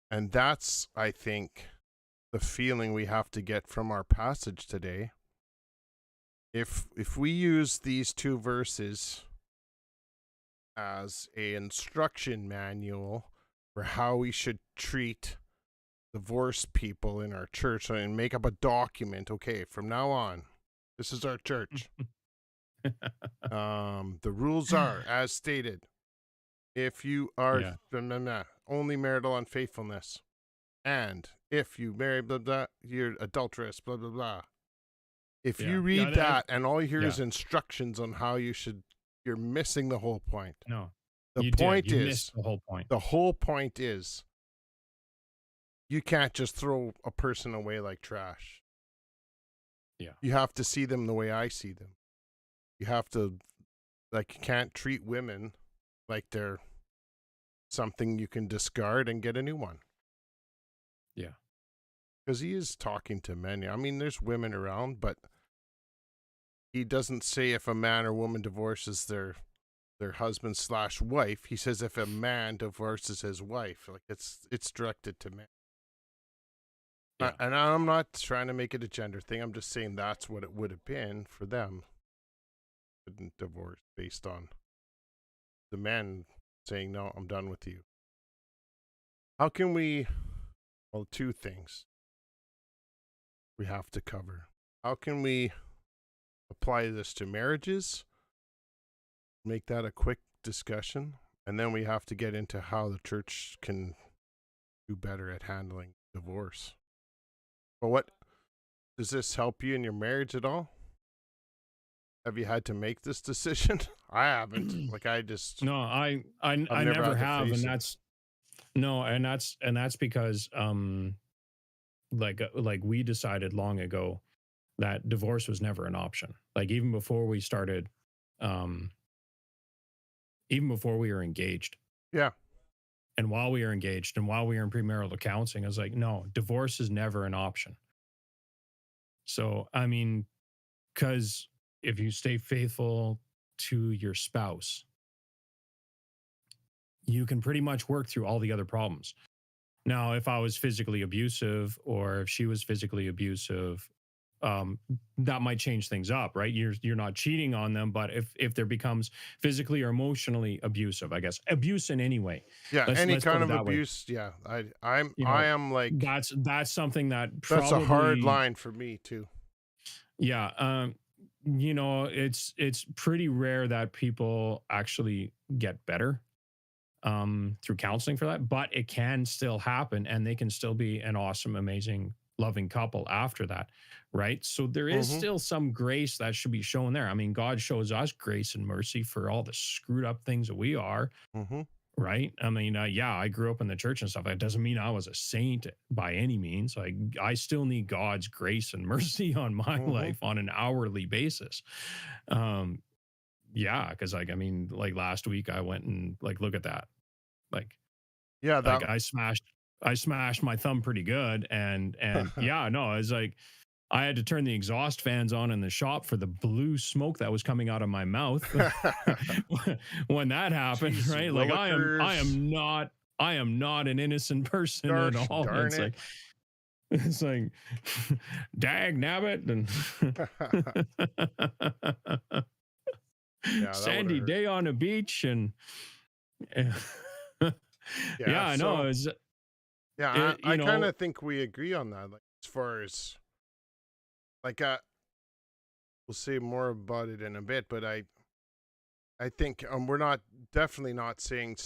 And that's, I think, the feeling we have to get from our passage today. If we use these two verses as a instruction manual for how we should treat divorced people in our church and make up a document, okay, from now on, this is our church. The rules are as stated. If you are Yeah. only marital unfaithfulness, and if you marry blah blah, you're adulterous, blah blah blah. If Yeah. you Yeah. read that and all you hear Yeah. is instructions on how you're missing the whole point. No, The you did. point You missed is, the whole point. the whole point is, you can't just throw a person away like trash. Yeah. You have to see them the way I see them. You have to, like, you can't treat women like they're something you can discard and get a new one. Yeah. Because he is talking to men. I mean, there's women around, but he doesn't say if a man or woman divorces their husband / wife. He says if a man divorces his wife, like it's directed to men. Yeah. And I'm not trying to make it a gender thing. I'm just saying that's what it would have been for them. Couldn't divorce based on the men saying, no, I'm done with you. How can we, well, two things we have to cover. How can we apply this to marriages? Make that a quick discussion. And then we have to get into how the church can do better at handling divorce. But what does this help you in your marriage at all? Have you had to make this decision? I haven't. Like No, I I've never never had to have, face and it. that's because like we decided long ago that divorce was never an option. Like even before we started, um, even before we were engaged, Yeah. and while we were engaged, and while we were in premarital counseling, I was like, no, divorce is never an option. So I mean, because if you stay faithful to your spouse, you can pretty much work through all the other problems. Now, if I was physically abusive or if she was physically abusive, that might change things up, right? You're not cheating on them, but if there becomes physically or emotionally abusive, I guess abuse in any way. Yeah, any Let's put kind it of that way. abuse, yeah. I You I know, am like that's something that that's a hard probably, line for me too. yeah. You know, it's pretty rare that people actually get better through counseling for that, but it can still happen and they can still be an awesome, amazing, loving couple after that. Right. So there is Mhm. still some grace that should be shown there. I mean, God shows us grace and mercy for all the screwed up things that we are. Mhm. Right. I mean, yeah, I grew up in the church and stuff. That doesn't mean I was a saint by any means. Like, I still need God's grace and mercy on my Mhm. life on an hourly basis. Um, yeah, because like, I mean, like last week I went and like, look at that. Like, Yeah, like that I smashed my thumb pretty good, and yeah, no, it's like I had to turn the exhaust fans on in the shop for the blue smoke that was coming out of my mouth when that happened, Jeez, right? Like Willikers. I am not an innocent person at Gosh all. darn It's it. like it's like dag nabbit and Yeah, that would have sandy hurt. day on the beach and Yeah, yeah, I know. so It's yeah, it, I you kind know, of think we agree on that. Like as far as like we'll say more about it in a bit, but I think we're not definitely not saying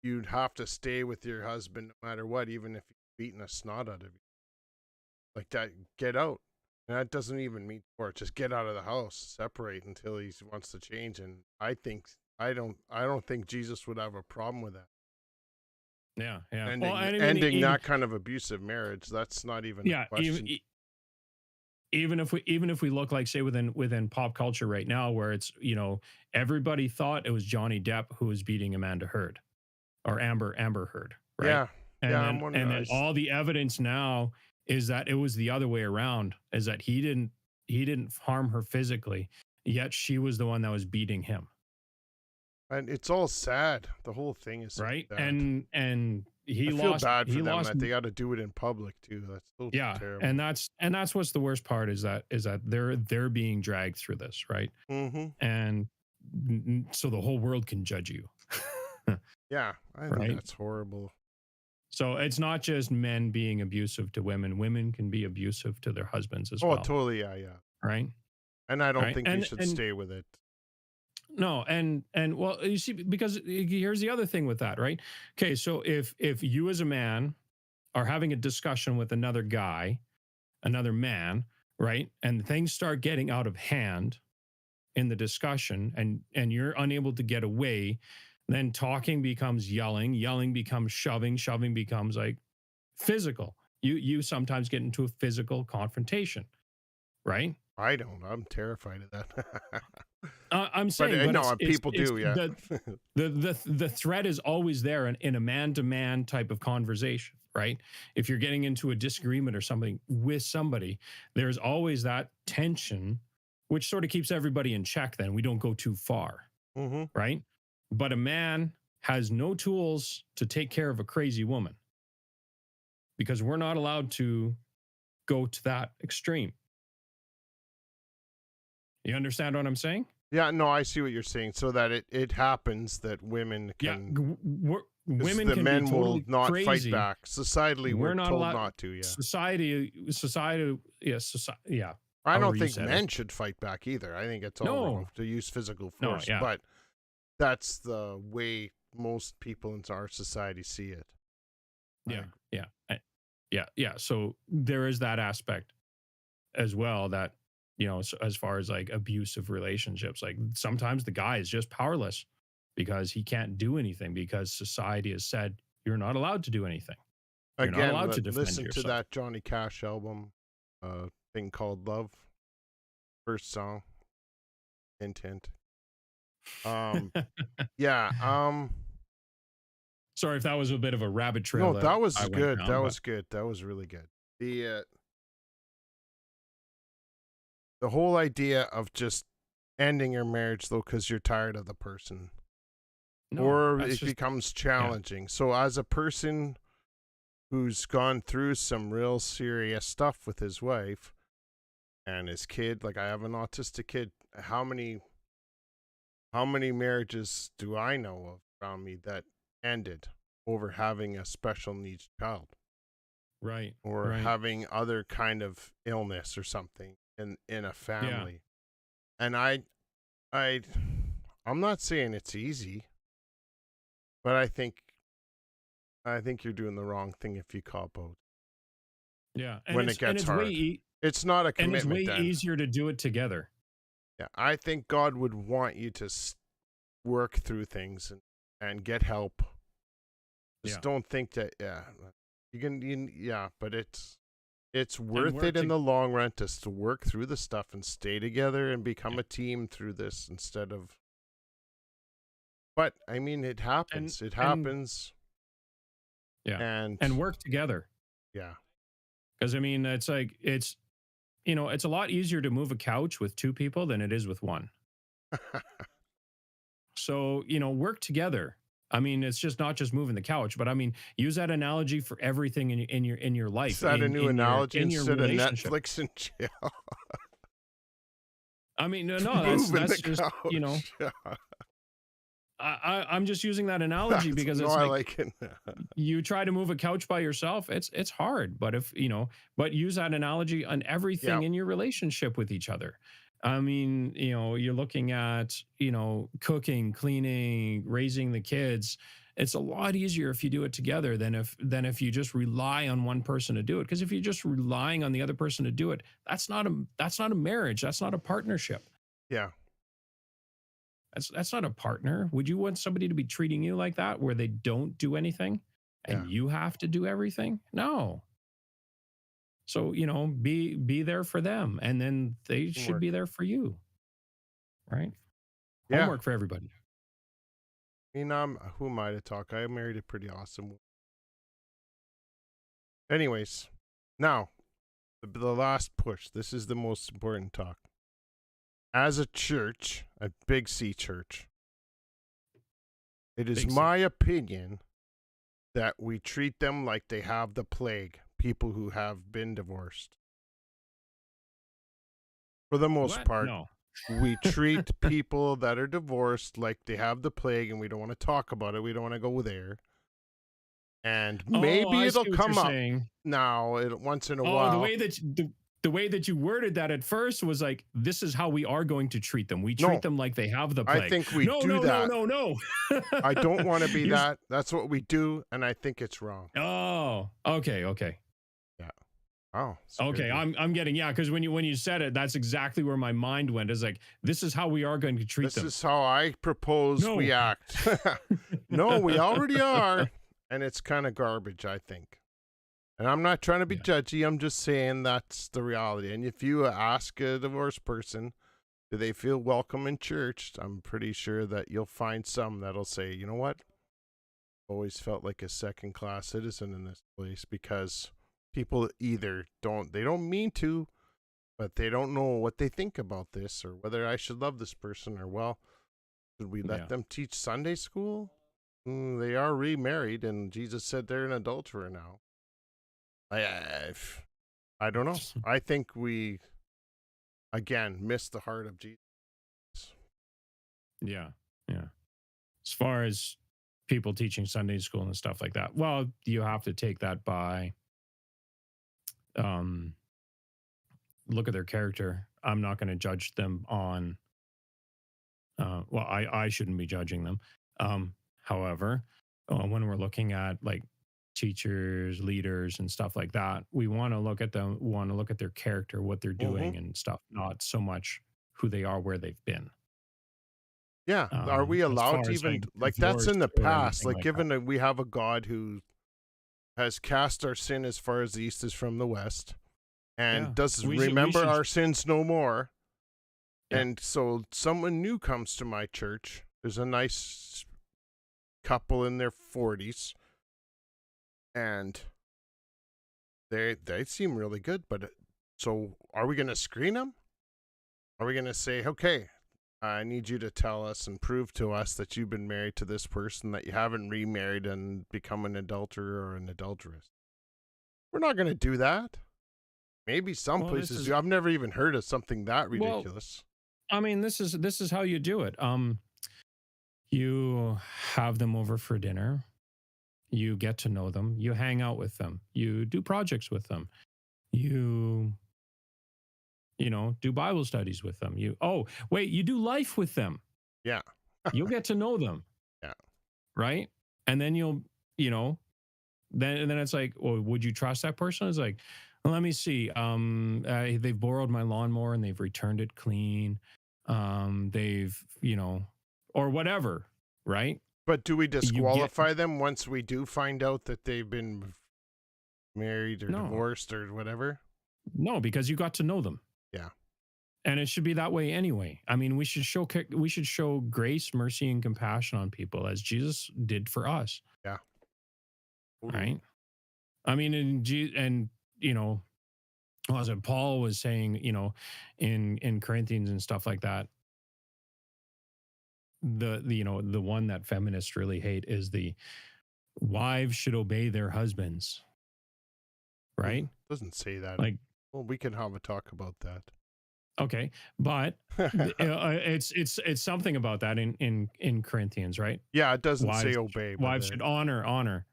you'd have to stay with your husband no matter what, even if he's beating a snot out of you. Like that, get out. And that doesn't even mean or just get out of the house, separate until he wants to change. And I don't think Jesus would have a problem with that. yeah, yeah. Well, Ending and I mean, ending that kind of abusive marriage, that's not even a yeah, question. even if we look like say within pop culture right now, where it's everybody thought it was Johnny Depp who was beating Amanda Heard or Amber Heard, right? Yeah, And yeah, then I'm wondering. and then all the evidence now is that it was the other way around, is that he didn't harm her physically, yet she was the one that was beating him, And it's all sad. The whole thing is so right? sad. And I he feel lost bad for he them lost that they got to do it in public too. That's so yeah, terrible. and that's what's the worst part, is that they're being dragged through this, right? Hmm. And so the whole world can judge you. Yeah, I think Right? that's horrible. So it's not just men being abusive to women. Women can be abusive to their husbands as Oh, well, totally. Yeah, yeah. right? And I don't Right? think we should And stay with it. no, and well, you see, because here's the other thing with that, right? Okay, so if you as a man are having a discussion with another guy, another man, right, and things start getting out of hand in the discussion, and you're unable to get away, then talking becomes yelling, yelling becomes shoving, shoving becomes like physical. You sometimes get into a physical confrontation, right? I don't. I'm terrified of that. I'm But saying, but no, it's people it's do. Yeah. the threat is always there in a man to man type of conversation, right? If you're getting into a disagreement or something with somebody, there's always that tension, which sort of keeps everybody in check. Then we don't go too far, Hmm. right? But a man has no tools to take care of a crazy woman because we're not allowed to go to that extreme. You understand what I'm saying? Yeah. No, I see what you're saying. So that it happens that women Yeah, can, because women the can be men will totally not fight crazy. back. Societally, We're we're not told allowed. not to. Yeah. Society, yeah, yeah. I don't However you think said it. men should fight back either. I think it's all wrong No, to use physical no, force, yeah, but that's the way most people in our society see it. yeah, I, yeah, yeah, yeah. So there is that aspect as well, that so as far as like abusive relationships, like sometimes the guy is just powerless because he can't do anything because society has said you're not allowed to do anything. You're not again, allowed to defend listen to yourself. that Johnny Cash album, thing called Love, first song, hint, hint. Um, yeah. Sorry if that was a bit of a rabbit trail No, that that was I went good. That down, but was good. That was really good. The whole idea of just ending your marriage though because you're tired of the person, no, or that's it just becomes yeah, challenging. So as a person who's gone through some real serious stuff with his wife and his kid, like I have an autistic kid, how many marriages do I know of around me that ended over having a special needs child right, or right, having other kind of illness or something in a yeah. family? And I I'm not saying it's easy, but I think you're doing the wrong thing if you cop out Yeah, when it gets hard. It's not a and it's way commitment then. easier to do it together. Yeah, I think God would want you to work through things and get help. Just Yeah, don't think that, yeah, yeah, but it's and worth work it in to the long run to work through the stuff and stay together and become yeah, a team through this instead of. But I mean, it and happens. It and happens, yeah, and and work together. yeah. Because I mean, it's like it's a lot easier to move a couch with two people than it is with one. So work together. I mean, it's just not just moving the couch, but I mean, use that analogy for everything in your Is life, that a new analogy in your instead of relationship. Netflix and jail? I mean, no, that's Moving the that's just couch. Yeah. I'm just using that analogy because No, it's I like like it. you try to move a couch by yourself, it's hard. But but use that analogy on Yeah, everything in your relationship with each other. I mean, you're looking at cooking, cleaning, raising the kids. It's a lot easier if you do it together than if you just rely on one person to do it. Because if you're just relying on the other person to do it, that's not a marriage, that's not a partnership. yeah, That's not a partner. Would you want somebody to be treating you like that, where they don't do anything yeah. and you have to do everything? No. So, be there for them, and then they should be Teamwork. there for you, right? Yeah. Homework for everybody. I mean, who am I to talk? I married a pretty awesome woman. Anyways, Now, the last push. This is the most important talk. As a church, a Big C church, it is Big C. my opinion that we treat them like they have the plague, people who have been divorced. For the most What? part, No. we treat people that are divorced like they have the plague, and we don't want to talk about it. We don't want to go there. And Oh, maybe I it'll see what you're come up saying. now, once in a Oh, while. the way that you worded that at first was like, this is how we are going to treat them. We treat No, them like they have the I plague. think we No, do no, no, that. no, no. I don't want to be You're- that. That's what we do, and I think it's wrong. Oh, okay, okay. Yeah. Oh. Okay, I'm getting, yeah, because when you said it, that's exactly where my mind went. Is like, this is how we are going to treat This them. is how I propose No. we act. No, we already are, and it's kind of garbage, I think. And I'm not trying to be judgy. I'm just saying that's the reality. And if you ask a divorced person, do they feel welcome in church? I'm pretty sure that you'll find some that'll say, you know what? Always felt like a second-class citizen in this place, because people either they don't mean to, but they don't know what they think about this, or whether I should love this person, or, well, should we let them teach Sunday school? They are remarried, and Jesus said they're an adulterer now. I don't know. I think we, again, missed the heart of Jesus. Yeah, yeah. As far as people teaching Sunday school and stuff like that, well, you have to take that by look at their character. I'm not going to judge them on well, I shouldn't be judging them. However, when we're looking at like teachers, leaders, and stuff like that, we want to look at them, want to look at their character, what they're doing and stuff, not so much who they are, where they've been. Yeah. Are we As allowed far to as even, like that's in the divorce or past, anything like like given that. that we have a God who has cast our sin as far as the east is from the west, and Yeah. does We remember should, our sins no more. Yeah. And so someone new comes to my church. There's a nice couple in their 40s, and they seem really good. But so are we going to screen them? Are we going to say, okay, I need you to tell us and prove to us that you've been married to this person, that you haven't remarried and become an adulterer or an adulteress? We're not going to do that. Maybe some places do. I've never even heard of something that ridiculous. Well, I mean, this is how you do it. You have them over for dinner. You get to know them. You hang out with them. You do projects with them. You do Bible studies with them. You do life with them. Yeah. You'll get to know them. Yeah. Right. And then then it's like, well, would you trust that person? It's like, well, let me see. They've borrowed my lawnmower and they've returned it clean. They've, or whatever. Right. But do we disqualify them once we do find out that they've been married or divorced or whatever? No, because you got to know them. Yeah. And it should be that way anyway. I mean, we should show grace, mercy, and compassion on people as Jesus did for us. Yeah. Right. I mean, as Paul was saying, in Corinthians and stuff like that, the one that feminists really hate is the wives should obey their husbands. Right. Doesn't say that. Like, well, we can have a talk about that. Okay, but it's something about that in Corinthians, right? Yeah, it doesn't say obey. Wives should honor.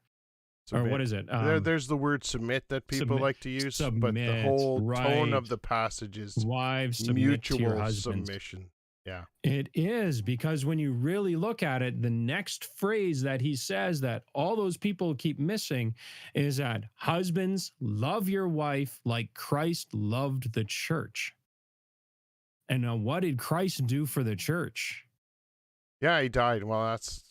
Submit. Or what is it? There's the word submit that people like to use, but the whole tone of the passage is wives mutual submission. Yeah. It is, because when you really look at it, the next phrase that he says that all those people keep missing is that husbands, love your wife like Christ loved the church. And now, what did Christ do for the church? Yeah, he died. Well, that's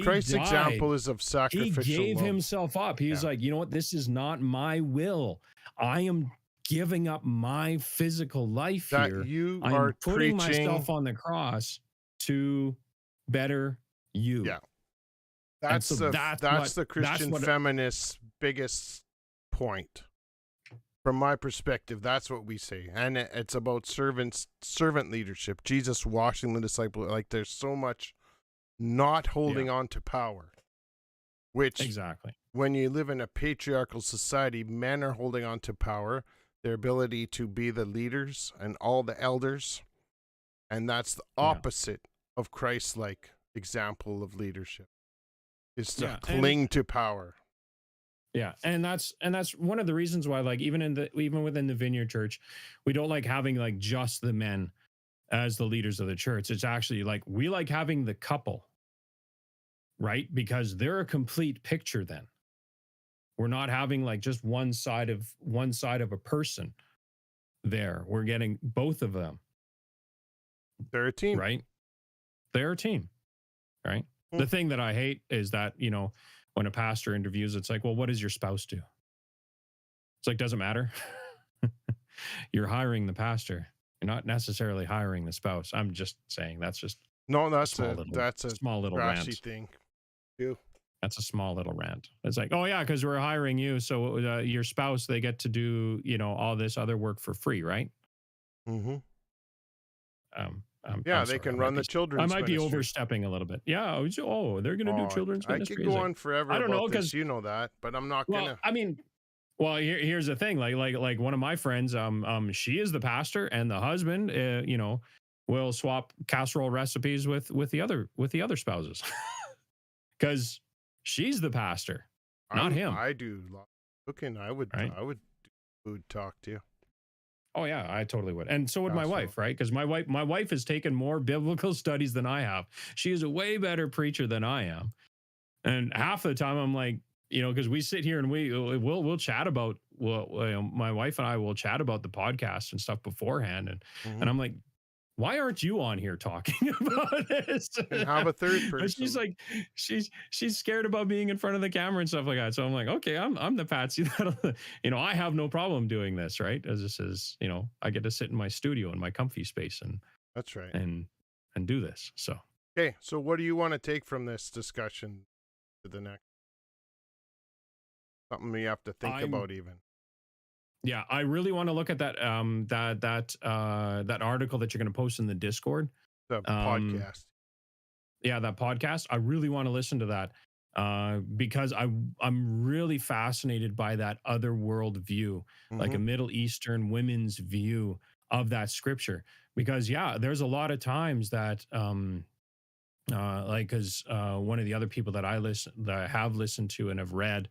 Christ's example is of sacrificial He gave love. himself up. He was like, you know what? This is not my will. I am giving up my physical life that here. You I'm are putting preaching... myself on the cross to better you. Yeah. That's the Christian feminist's biggest point. From my perspective, that's what we say, and it's about servant leadership. Jesus washing the disciple. Like, there's so much not holding Yeah, on to power, which exactly. when you live in a patriarchal society, men are holding on to power, their ability to be the leaders and all the elders, and that's the Yeah, opposite of Christ-like example of leadership, is to yeah, cling to power. and that's one of the reasons why, like, even within the Vineyard Church, we don't like having like just the men as the leaders of the church. It's actually like we like having the couple, right? Because they're a complete picture. Then we're not having like just one side of a person there. We're getting both of them, They're a team. right? They're a team, right? Hmm. The thing that I hate is that, when a pastor interviews, it's like, well, what does your spouse do? It's like, doesn't matter. You're hiring the pastor. You're not necessarily hiring the spouse. I'm just saying that's just No, a that's a small little trashy rant. thing too. That's a small little rant. It's like, oh yeah, because we're hiring you, so your spouse, they get to do all this other work for free, right? Mm-hmm. I'm Yeah, they sorry, can run the I children's might be ministry. overstepping a little bit. Yeah, they're gonna do Oh, children's I could ministry. go It's like, on forever I don't know, about because this. You know that, but I'm not well, gonna. I mean, well, here's the thing. Like one of my friends, she is the pastor, and the husband, will swap casserole recipes with the other spouses, because she's the pastor, not him, I do a lot of cooking. right? I would do food talk too. Oh yeah, I totally would, and so would my Casserole. wife, right? Because my wife has taken more biblical studies than I have. She is a way better preacher than I am, and half the time I'm like, because we sit here and we'll chat about, my wife and I will chat about the podcast and stuff beforehand, and Mm-hmm. I'm like, why aren't you on here talking about this? And have a third But she's person. like, she's scared about being in front of the camera and stuff like that. So I'm like, okay, I'm the patsy that I have no problem doing this, right? As this is, I get to sit in my studio in my comfy space That's right. and do this. So Okay, so what do you want to take from this discussion to the next? Something you have to think I'm about, even. yeah, I really want to look at that article that you're going to post in the Discord. The Um, podcast. yeah, that podcast. I really want to listen to that, because I'm really fascinated by that other world view, like Mm-hmm. a Middle Eastern women's view of that scripture. Because yeah, there's a lot of times that like, because one of the other people that I have listened to and have read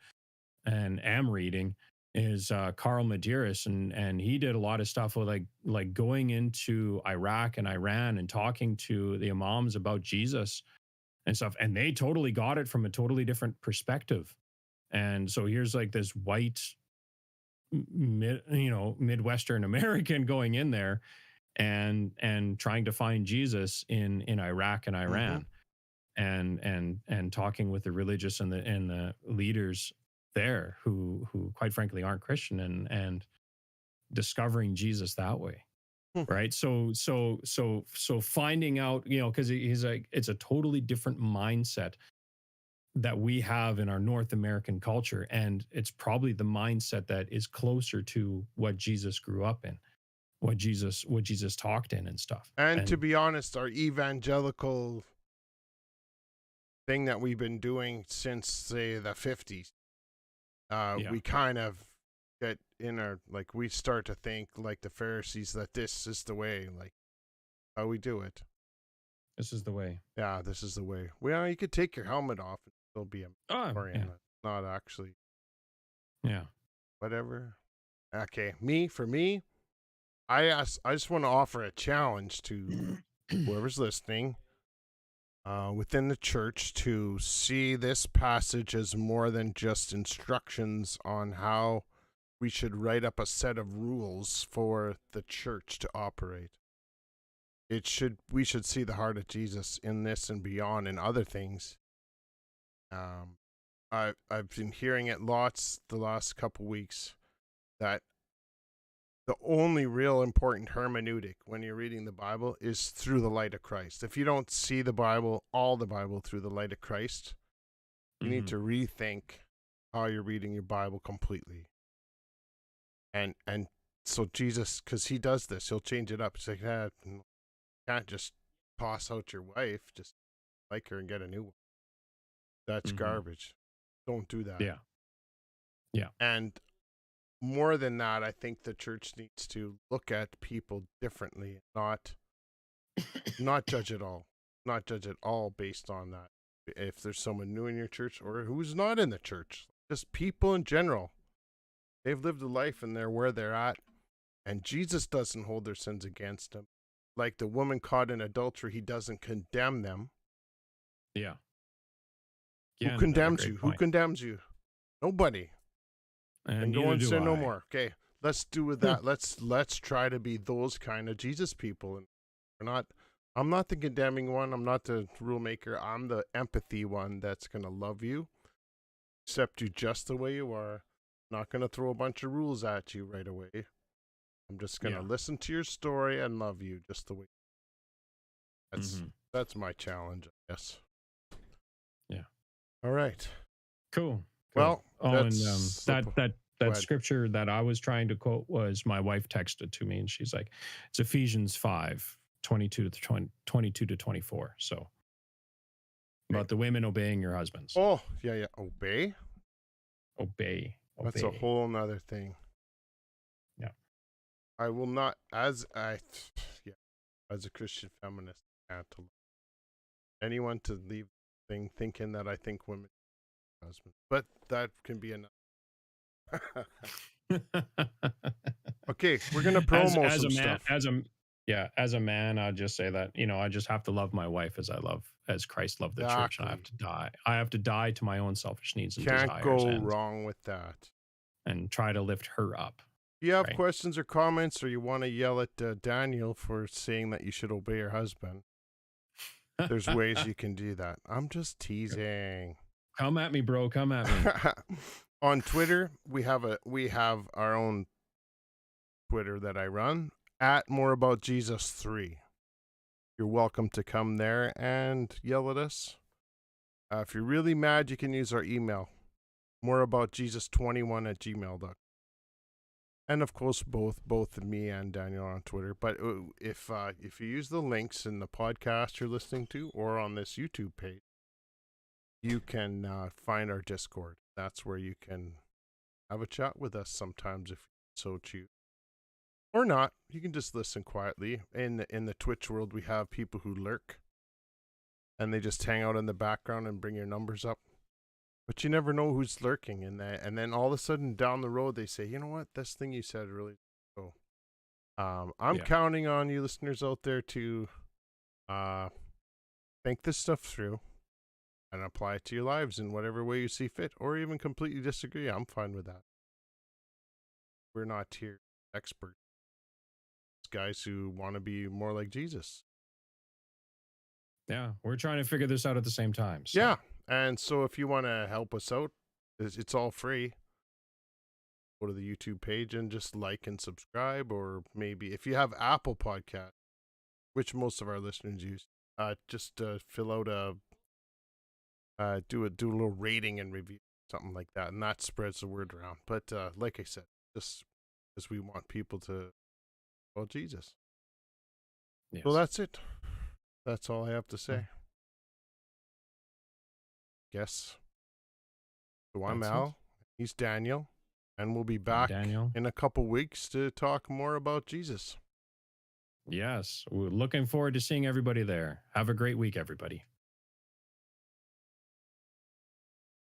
and am reading is Carl Medeiros, and he did a lot of stuff with like going into Iraq and Iran and talking to the imams about Jesus and stuff, and they totally got it from a totally different perspective. And so here's like this white, Midwestern American going in there and trying to find Jesus in Iraq and Mm-hmm. Iran, and talking with the religious and the leaders there who quite frankly aren't Christian, and discovering Jesus that way. Right. So finding out, because he's like, it's a totally different mindset that we have in our North American culture. And it's probably the mindset that is closer to what Jesus grew up in, what Jesus talked in and stuff. And to And be honest, our evangelical thing that we've been doing since, say, the 50s, yeah, we kind of get in our, like, we start to think like the Pharisees that this is the way, like, how we do it. this is the way. Yeah, this is the way. Well, you could take your helmet off and still be a Oh, Marian. yeah. Not actually. Yeah. Whatever. Okay, for me, I just want to offer a challenge to whoever's listening, within the church, to see this passage as more than just instructions on how we should write up a set of rules for the church to operate. We should see the heart of Jesus in this and beyond, and other things. I've been hearing it lots the last couple weeks, that the only real important hermeneutic when you're reading the Bible is through the light of Christ. If you don't see the Bible, all the Bible, through the light of Christ, you need to rethink how you're reading your Bible completely. And so Jesus, because he does this, he'll change it up. He's like, you can't just toss out your wife, just like her and get a new one. That's garbage. Don't do that. Yeah. Yeah. And more than that, I think the church needs to look at people differently, not judge it all. Not judge it all based on that. If there's someone new in your church or who's not in the church, just people in general. They've lived a life and they're where they're at. And Jesus doesn't hold their sins against them. Like the woman caught in adultery, he doesn't condemn them. Yeah. Who condemns you? Who condemns you? Nobody. And go and sin no more. Okay, let's do with that. Let's try to be those kind of Jesus people. And I'm not the condemning one. I'm not the rule maker. I'm the empathy one that's going to love you, accept you just the way you are. Not going to throw a bunch of rules at you right away. I'm just going to listen to your story and love you just the way. That's my challenge, I guess. Yeah. All right. Cool. Well, and that scripture that I was trying to quote was my wife texted to me, and she's like, it's Ephesians 5:22 to 24. So about the women obeying your husbands. Oh, yeah. Obey. That's a whole nother thing. Yeah. I will not, as a Christian feminist, I can't allow anyone to leave the thing thinking that I think women are husbands. But that can be enough. Okay, we're gonna promo some stuff. As a man, I'll just say that, I just have to love my wife as Christ loved the church. And I have to die. I have to die to my own selfish needs and desires. Can't go wrong with that. And try to lift her up. If you have questions or comments, or you want to yell at Daniel for saying that you should obey your husband, there's ways you can do that. I'm just teasing. Come at me, bro. Come at me. On Twitter, we have our own Twitter that I run at moreaboutjesus3. You're welcome to come there and yell at us. If you're really mad, you can use our email, moreaboutjesus21@gmail.com. And of course, both me and Daniel are on Twitter. But if you use the links in the podcast you're listening to or on this YouTube page, you can find our Discord. That's where you can have a chat with us sometimes if you so choose. Or not. You can just listen quietly. In the Twitch world, we have people who lurk. And they just hang out in the background and bring your numbers up. But you never know who's lurking in that. And then all of a sudden down the road, they say, you know what? This thing you said really cool. I'm counting on you listeners out there to think this stuff through and apply it to your lives in whatever way you see fit, or even completely disagree. I'm fine with that. We're not here experts. It's guys who want to be more like Jesus. Yeah, we're trying to figure this out at the same time. So. Yeah, and so if you want to help us out, it's all free. Go to the YouTube page and just like and subscribe, or maybe if you have Apple Podcast, which most of our listeners use, just fill out do a little rating and review, something like that, and that spreads the word around. But like I said, just because we want people to follow Jesus. Yes. So that's it. That's all I have to say. Yes. So I'm Al. He's Daniel. And we'll be back in a couple weeks to talk more about Jesus. Yes. We're looking forward to seeing everybody there. Have a great week, everybody.